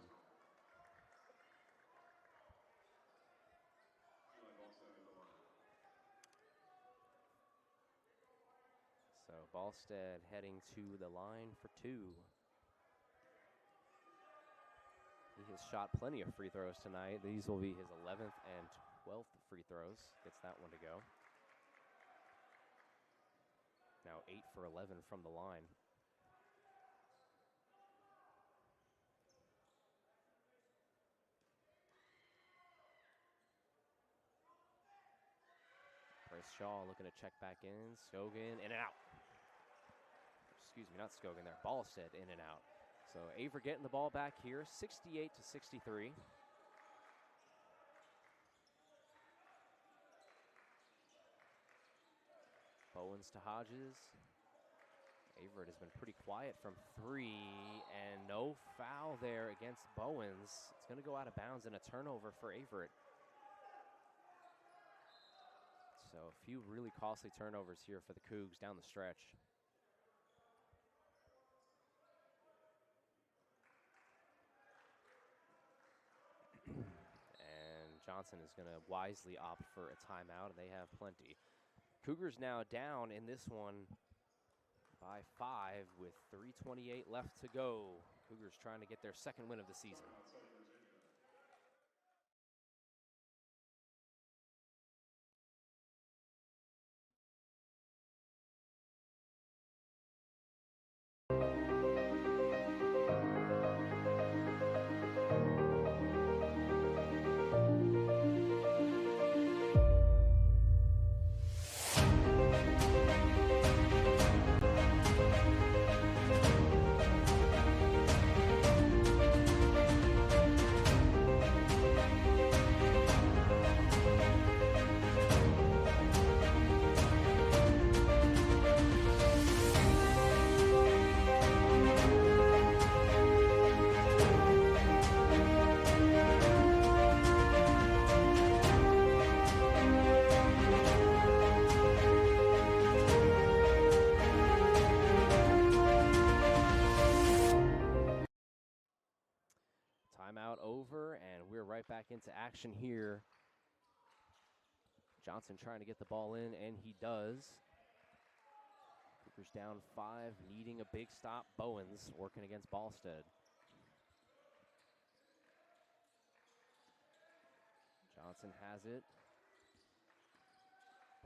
So Ballstead heading to the line for 2. He has shot plenty of free throws tonight. These will be his 11th and 12th free throws. Gets that one to go. Now 8 for 11 from the line. Bryce Shaw looking to check back in. Scogan in and out. Excuse me, not Scogan there. Ballstead in and out. So Averett getting the ball back here, 68-63. Bowens to Hodges. Averett has been pretty quiet from 3, and no foul there against Bowens. It's going to go out of bounds and a turnover for Averett. So a few really costly turnovers here for the Cougs down the stretch. And Johnson is going to wisely opt for a timeout, and they have plenty. Cougars now down in this one by 5 with 3:28 left to go. Cougars trying to get their second win of the season. Cougar right back into action here. Johnson trying to get the ball in, and he does. Cougars down 5, needing a big stop. Bowens working against Ballstead. Johnson has it.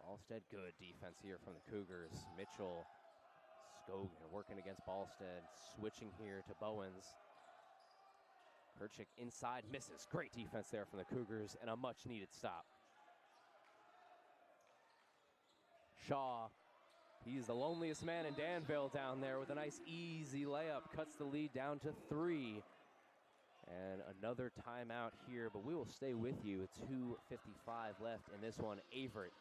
Ballstead, good defense here from the Cougars. Mitchell, Scogan working against Ballstead, switching here to Bowens. Kerchick inside, misses. Great defense there from the Cougars, and a much-needed stop. Shaw, he's the loneliest man in Danville down there with a nice easy layup. Cuts the lead down to 3. And another timeout here, but we will stay with you. 2:55 left in this one. Averett.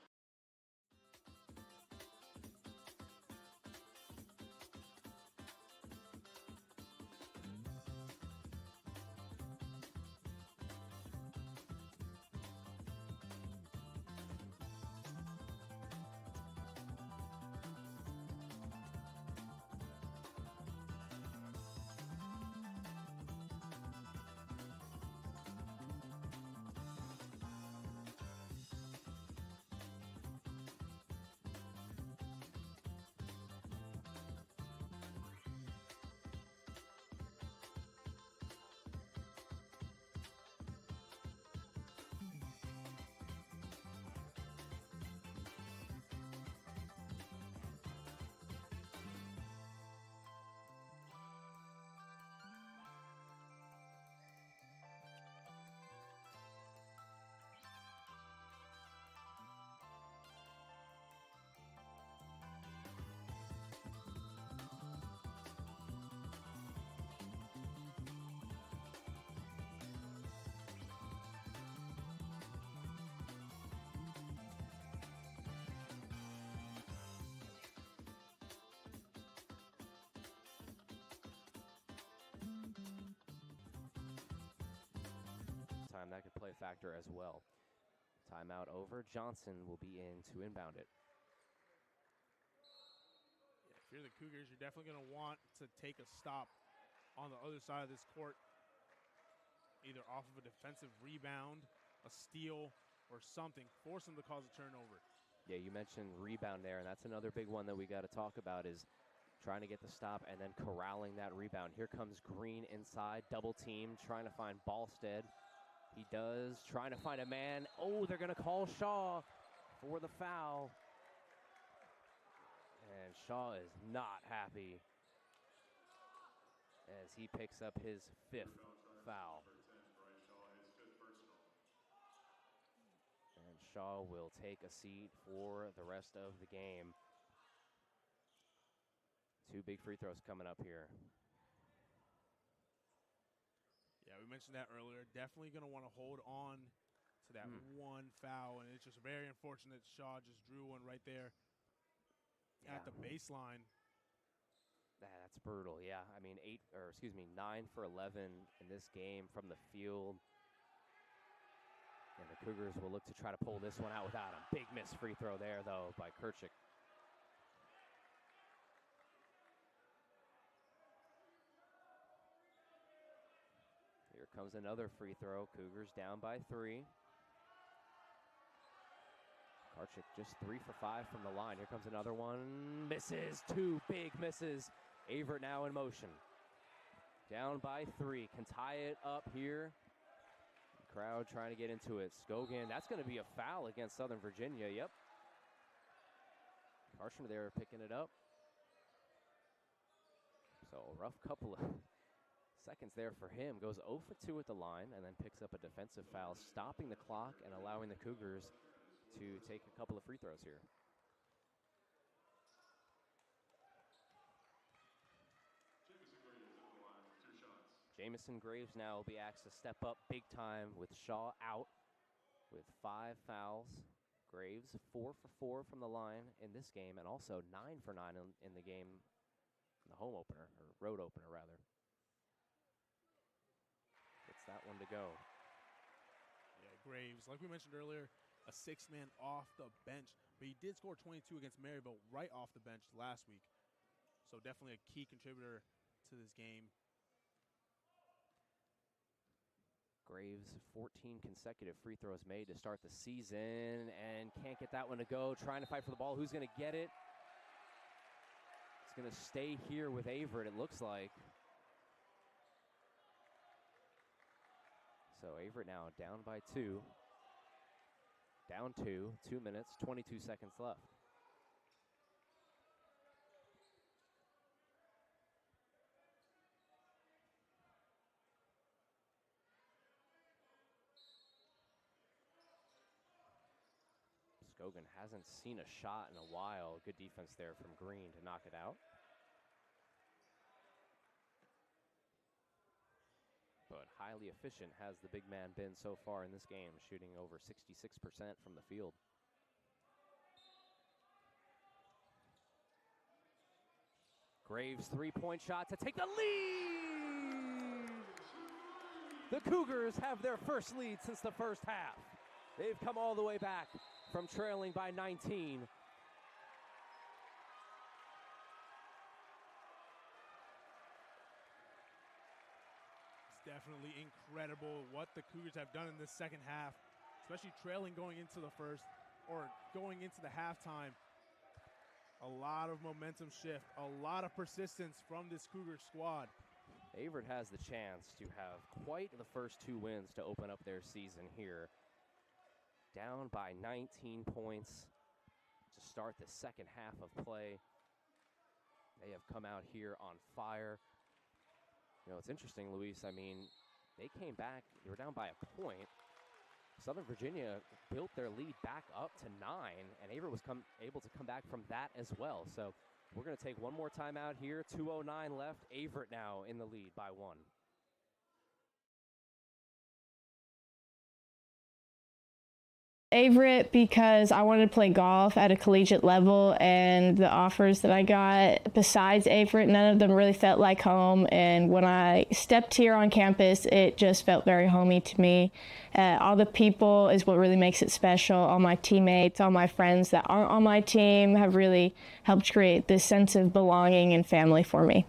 Time that could play a factor as well. Timeout over. Johnson will be in to inbound it. Yeah, if you're the Cougars, you're definitely going to want to take a stop on the other side of this court, either off of a defensive rebound, a steal, or something. Force them to cause a turnover. Yeah, you mentioned rebound there, and that's another big one that we got to talk about is trying to get the stop and then corralling that rebound. Here comes Green inside, double team, trying to find Ballstead. He does, trying to find a man. Oh, they're going to call Shaw for the foul. And Shaw is not happy as he picks up his 5th foul. And Shaw will take a seat for the rest of the game. 2 big free throws coming up here. Yeah, we mentioned that earlier. Definitely going to want to hold on to that one foul, and it's just very unfortunate Shaw just drew one right there at the baseline. That's brutal, yeah. I mean, 9 for 11 in this game from the field. And the Cougars will look to try to pull this one out without him. Big missed free throw there, though, by Kerchick. Here comes another free throw. Cougars down by 3. Kerchick just 3 for 5 from the line. Here comes another one. Misses. 2 big misses. Averett now in motion. Down by 3. Can tie it up here. The crowd trying to get into it. Scogan, that's going to be a foul against Southern Virginia. Yep. Karshner there picking it up. So a rough couple of seconds there for him. Goes 0 for 2 at the line and then picks up a defensive foul, stopping the clock and allowing the Cougars to take a couple of free throws here. Jamison Graves now will be asked to step up big time with Shaw out with 5 fouls. Graves 4 for 4 from the line in this game and also 9 for 9 in the game, in the home opener, or road opener rather. Gets that one to go. Yeah, Graves, like we mentioned earlier, a 6-man off the bench, but he did score 22 against Maryville right off the bench last week. So definitely a key contributor to this game. Graves, 14 consecutive free throws made to start the season and can't get that one to go. Trying to fight for the ball. Who's going to get it? It's going to stay here with Averett, it looks like. So Averett now down by 2. Down 2, 2 minutes, 22 seconds left. Scogan hasn't seen a shot in a while. Good defense there from Green to knock it out. But highly efficient has the big man been so far in this game, shooting over 66% from the field. Graves, three-point shot to take the lead! The Cougars have their first lead since the first half. They've come all the way back from trailing by 19. It's definitely incredible what the Cougars have done in this second half, especially trailing going into the first or going into the halftime. A lot of momentum shift, a lot of persistence from this Cougar squad. Averett has the chance to have quite the first 2 wins to open up their season here. Down by 19 points to start the second half of play. They have come out here on fire. You know, it's interesting, Luis. I mean, they came back. They were down by a point. Southern Virginia built their lead back up to 9, and Averett was able to come back from that as well. So we're going to take one more time out here. 2:09 left. Averett now in the lead by 1. Averett because I wanted to play golf at a collegiate level, and the offers that I got besides Averett, none of them really felt like home. And when I stepped here on campus, it just felt very homey to me. All the people is what really makes it special. All my teammates, all my friends that aren't on my team have really helped create this sense of belonging and family for me.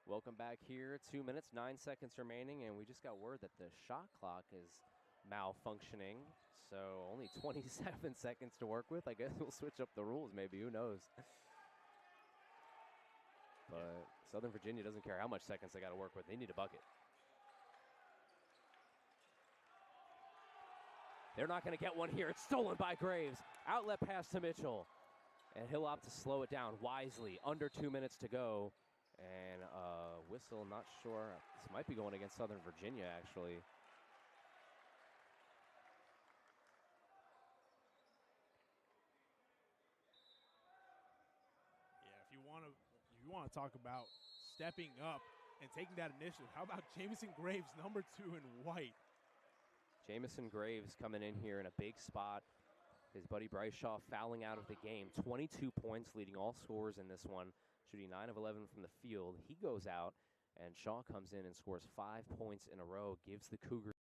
Welcome back here. 2 minutes, 9 seconds remaining, and we just got word that the shot clock is malfunctioning. So only 27 seconds to work with. I guess we'll switch up the rules maybe, who knows. But Southern Virginia doesn't care how much seconds they got to work with. They need a bucket. They're not going to get one here. It's stolen by Graves. Outlet pass to Mitchell. And he'll opt to slow it down wisely. Under 2 minutes to go. And whistle, not sure. This might be going against Southern Virginia, actually. Yeah, if you want to talk about stepping up and taking that initiative, how about Jamison Graves, number 2 in white? Jamison Graves coming in here in a big spot. His buddy Bryce Shaw fouling out of the game. 22 points, leading all scorers in this one. Shooting 9 of 11 from the field. He goes out, and Shaw comes in and scores 5 points in a row. Gives the Cougars.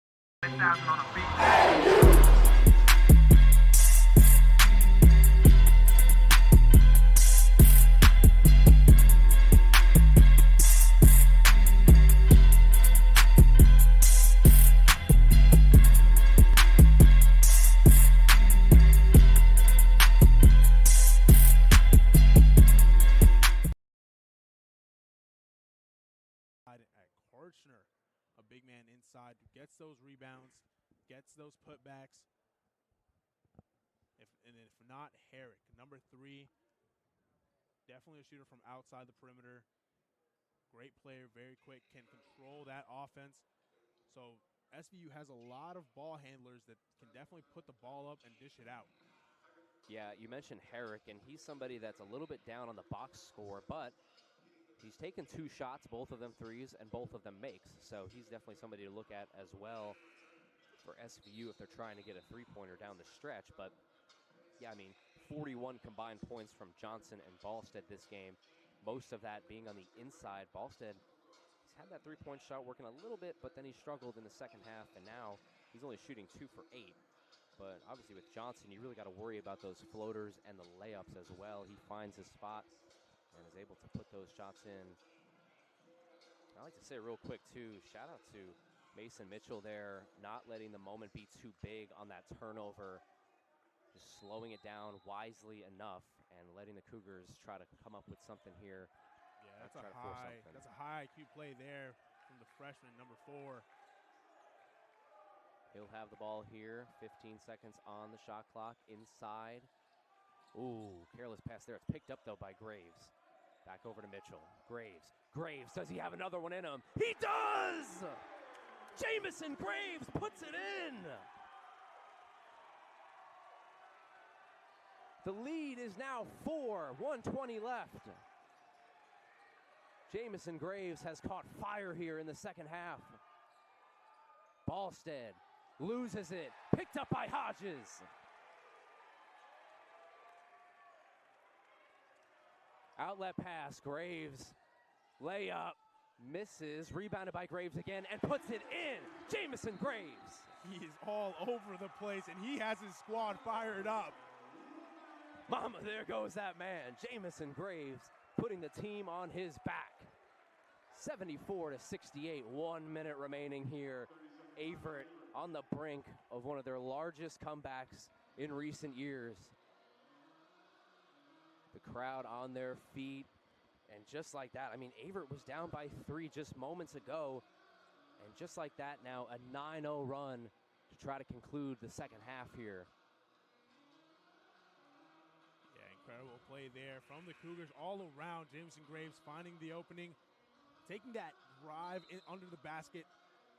Kirchner, a big man inside, who gets those rebounds, gets those putbacks. If not, Herrick, number 3, definitely a shooter from outside the perimeter. Great player, very quick, can control that offense. So SVU has a lot of ball handlers that can definitely put the ball up and dish it out. Yeah, you mentioned Herrick, and he's somebody that's a little bit down on the box score, but he's taken 2 shots, both of them threes, and both of them makes. So he's definitely somebody to look at as well for SVU if they're trying to get a three-pointer down the stretch. But, yeah, I mean, 41 combined points from Johnson and Ballstead this game, most of that being on the inside. Ballstead, he's had that three-point shot working a little bit, but then he struggled in the second half, and now he's only shooting 2 for 8. But obviously with Johnson, you really got to worry about those floaters and the layups as well. He finds his spot and is able to put those shots in. I like to say real quick, too, shout out to Mason Mitchell there, not letting the moment be too big on that turnover, just slowing it down wisely enough and letting the Cougars try to come up with something here. Yeah, that's a high IQ play there from the freshman, number 4. He'll have the ball here. 15 seconds on the shot clock. Inside. Ooh, careless pass there. It's picked up, though, by Graves. Back over to Mitchell. Graves. Graves, does he have another one in him? He does! Jamison Graves puts it in! The lead is now 4, 1:20 left. Jamison Graves has caught fire here in the second half. Ballstead loses it, picked up by Hodges. Outlet pass, Graves, layup, misses, rebounded by Graves again, and puts it in. Jamison Graves. He is all over the place, and he has his squad fired up. Mama, there goes that man. Jamison Graves putting the team on his back. 74-68, 1 minute remaining here. Averett on the brink of one of their largest comebacks in recent years. The crowd on their feet, and just like that, I mean, Averett was down by 3 just moments ago, and just like that now, a 9-0 run to try to conclude the second half here. Yeah, incredible play there from the Cougars all around. Jamison Graves finding the opening, taking that drive in under the basket,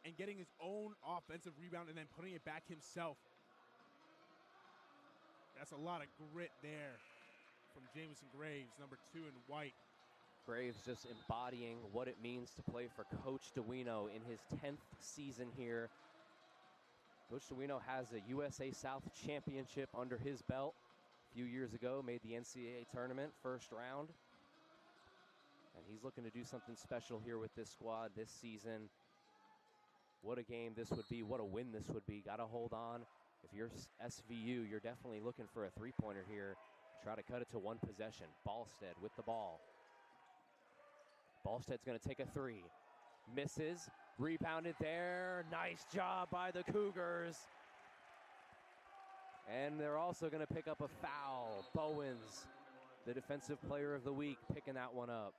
and getting his own offensive rebound and then putting it back himself. That's a lot of grit there from Jamison Graves, number 2 in white. Graves just embodying what it means to play for Coach DeWino in his 10th season here. Coach DeWino has a USA South championship under his belt. A few years ago, made the NCAA tournament, first round. And he's looking to do something special here with this squad this season. What a game this would be. What a win this would be. Got to hold on. If you're SVU, you're definitely looking for a three-pointer here. Try to cut it to one possession. Ballstead with the ball. Ballstead's going to take a 3. Misses. Rebounded there. Nice job by the Cougars. And they're also going to pick up a foul. Bowens, the defensive player of the week, picking that one up.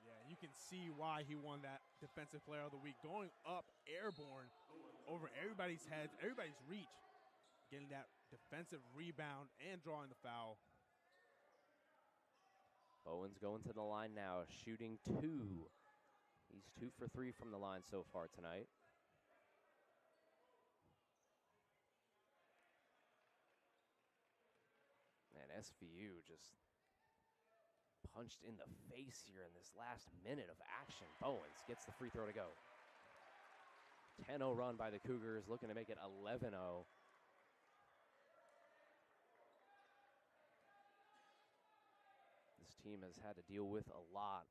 Yeah, you can see why he won that defensive player of the week. Going up airborne over everybody's heads, everybody's reach. Getting that defensive rebound and drawing the foul. Bowens going to the line now, shooting 2. He's 2 for 3 from the line so far tonight. And SVU just punched in the face here in this last minute of action. Bowens gets the free throw to go. 10-0 run by the Cougars, looking to make it 11-0. This team has had to deal with a lot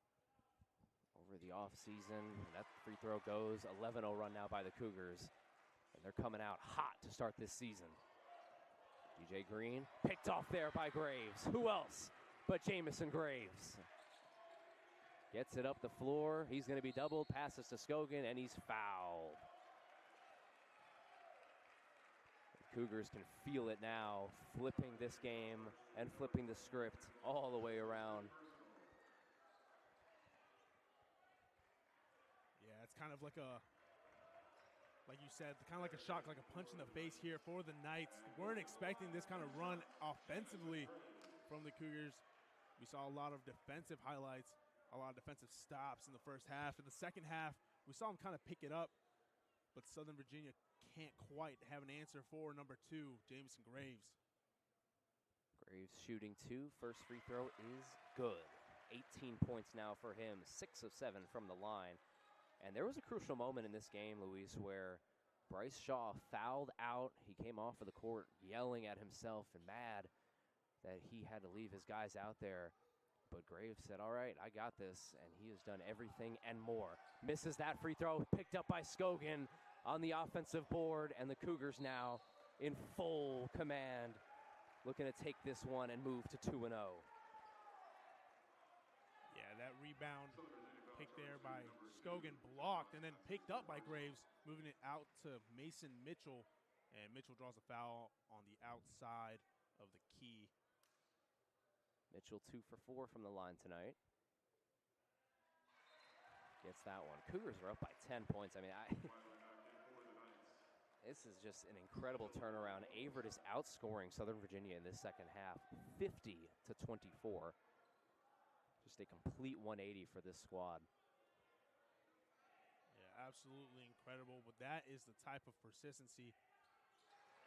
over the offseason. That free throw goes. 11-0 run now by the Cougars. And they're coming out hot to start this season. DJ Green picked off there by Graves. Who else but Jamison Graves? Gets it up the floor. He's going to be doubled. Passes to Scogan, and he's fouled. The Cougars can feel it now, flipping this game and flipping the script all the way around. Yeah, it's kind of like you said, kind of like a shock, like a punch in the face here for the Knights. Weren't expecting this kind of run offensively from the Cougars. We saw a lot of defensive highlights, a lot of defensive stops in the first half. In the second half, we saw them kind of pick it up, but Southern Virginia can't quite have an answer for number 2, Jamison Graves. Graves shooting 2. First free throw is good. 18 points now for him, 6 of 7 from the line. And there was a crucial moment in this game, Luis, where Bryce Shaw fouled out. He came off of the court yelling at himself and mad that he had to leave his guys out there. But Graves said, all right, I got this, and he has done everything and more. Misses that free throw, picked up by Scogan on the offensive board, and the Cougars now in full command, looking to take this one and move to 2-0. Yeah, that rebound picked there by Scogan, blocked, and then picked up by Graves, moving it out to Mason Mitchell. And Mitchell draws a foul on the outside of the key. Mitchell 2 for 4 from the line tonight. Gets that one. Cougars are up by 10 points. I mean, this is just an incredible turnaround. Averett is outscoring Southern Virginia in this second half, 50-24. Just a complete 180 for this squad. Yeah, absolutely incredible. But that is the type of persistency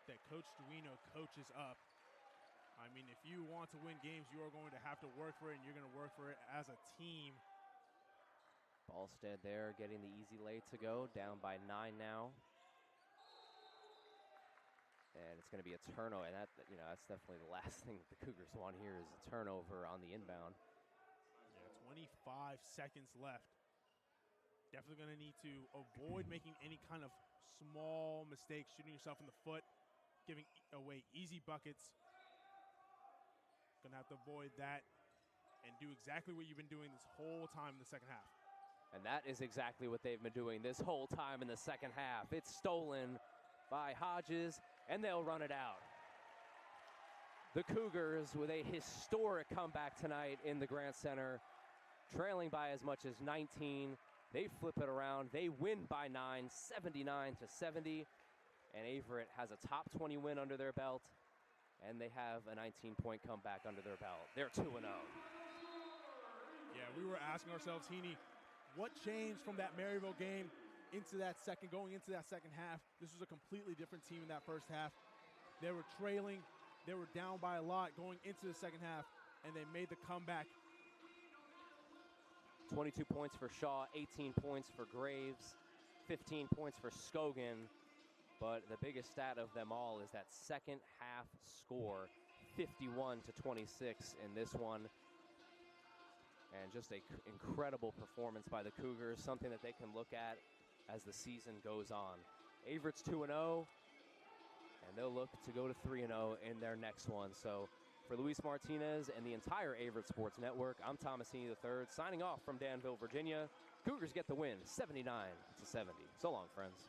that Coach Duino coaches up. I mean, if you want to win games, you are going to have to work for it, and you're going to work for it as a team. Ballstead there getting the easy lay to go, down by 9 now. And it's going to be a turnover, and that's definitely the last thing that the Cougars want here is a turnover on the inbound. Yeah, 25 seconds left. Definitely going to need to avoid making any kind of small mistakes, shooting yourself in the foot, giving away easy buckets. Going to have to avoid that and do exactly what you've been doing this whole time in the second half. And that is exactly what they've been doing this whole time in the second half. It's stolen by Hodges, and they'll run it out. The Cougars with a historic comeback tonight in the Grant Center, trailing by as much as 19. They flip it around. They win by 9, 79-70. And Averett has a top 20 win under their belt, and they have a 19-point comeback under their belt. They're 2-0. Yeah, we were asking ourselves, Heaney, what changed from that Maryville game going into that second half? This was a completely different team in that first half. They were trailing. They were down by a lot going into the second half, and they made the comeback. 22 points for Shaw, 18 points for Graves, 15 points for Scogan. But the biggest stat of them all is that second half score, 51-26 in this one. And just an incredible performance by the Cougars, something that they can look at as the season goes on. Averett's 2-0, and they'll look to go to 3-0 in their next one. So for Luis Martinez and the entire Averett Sports Network, I'm Thomasini III, signing off from Danville, Virginia. Cougars get the win, 79-70. So long, friends.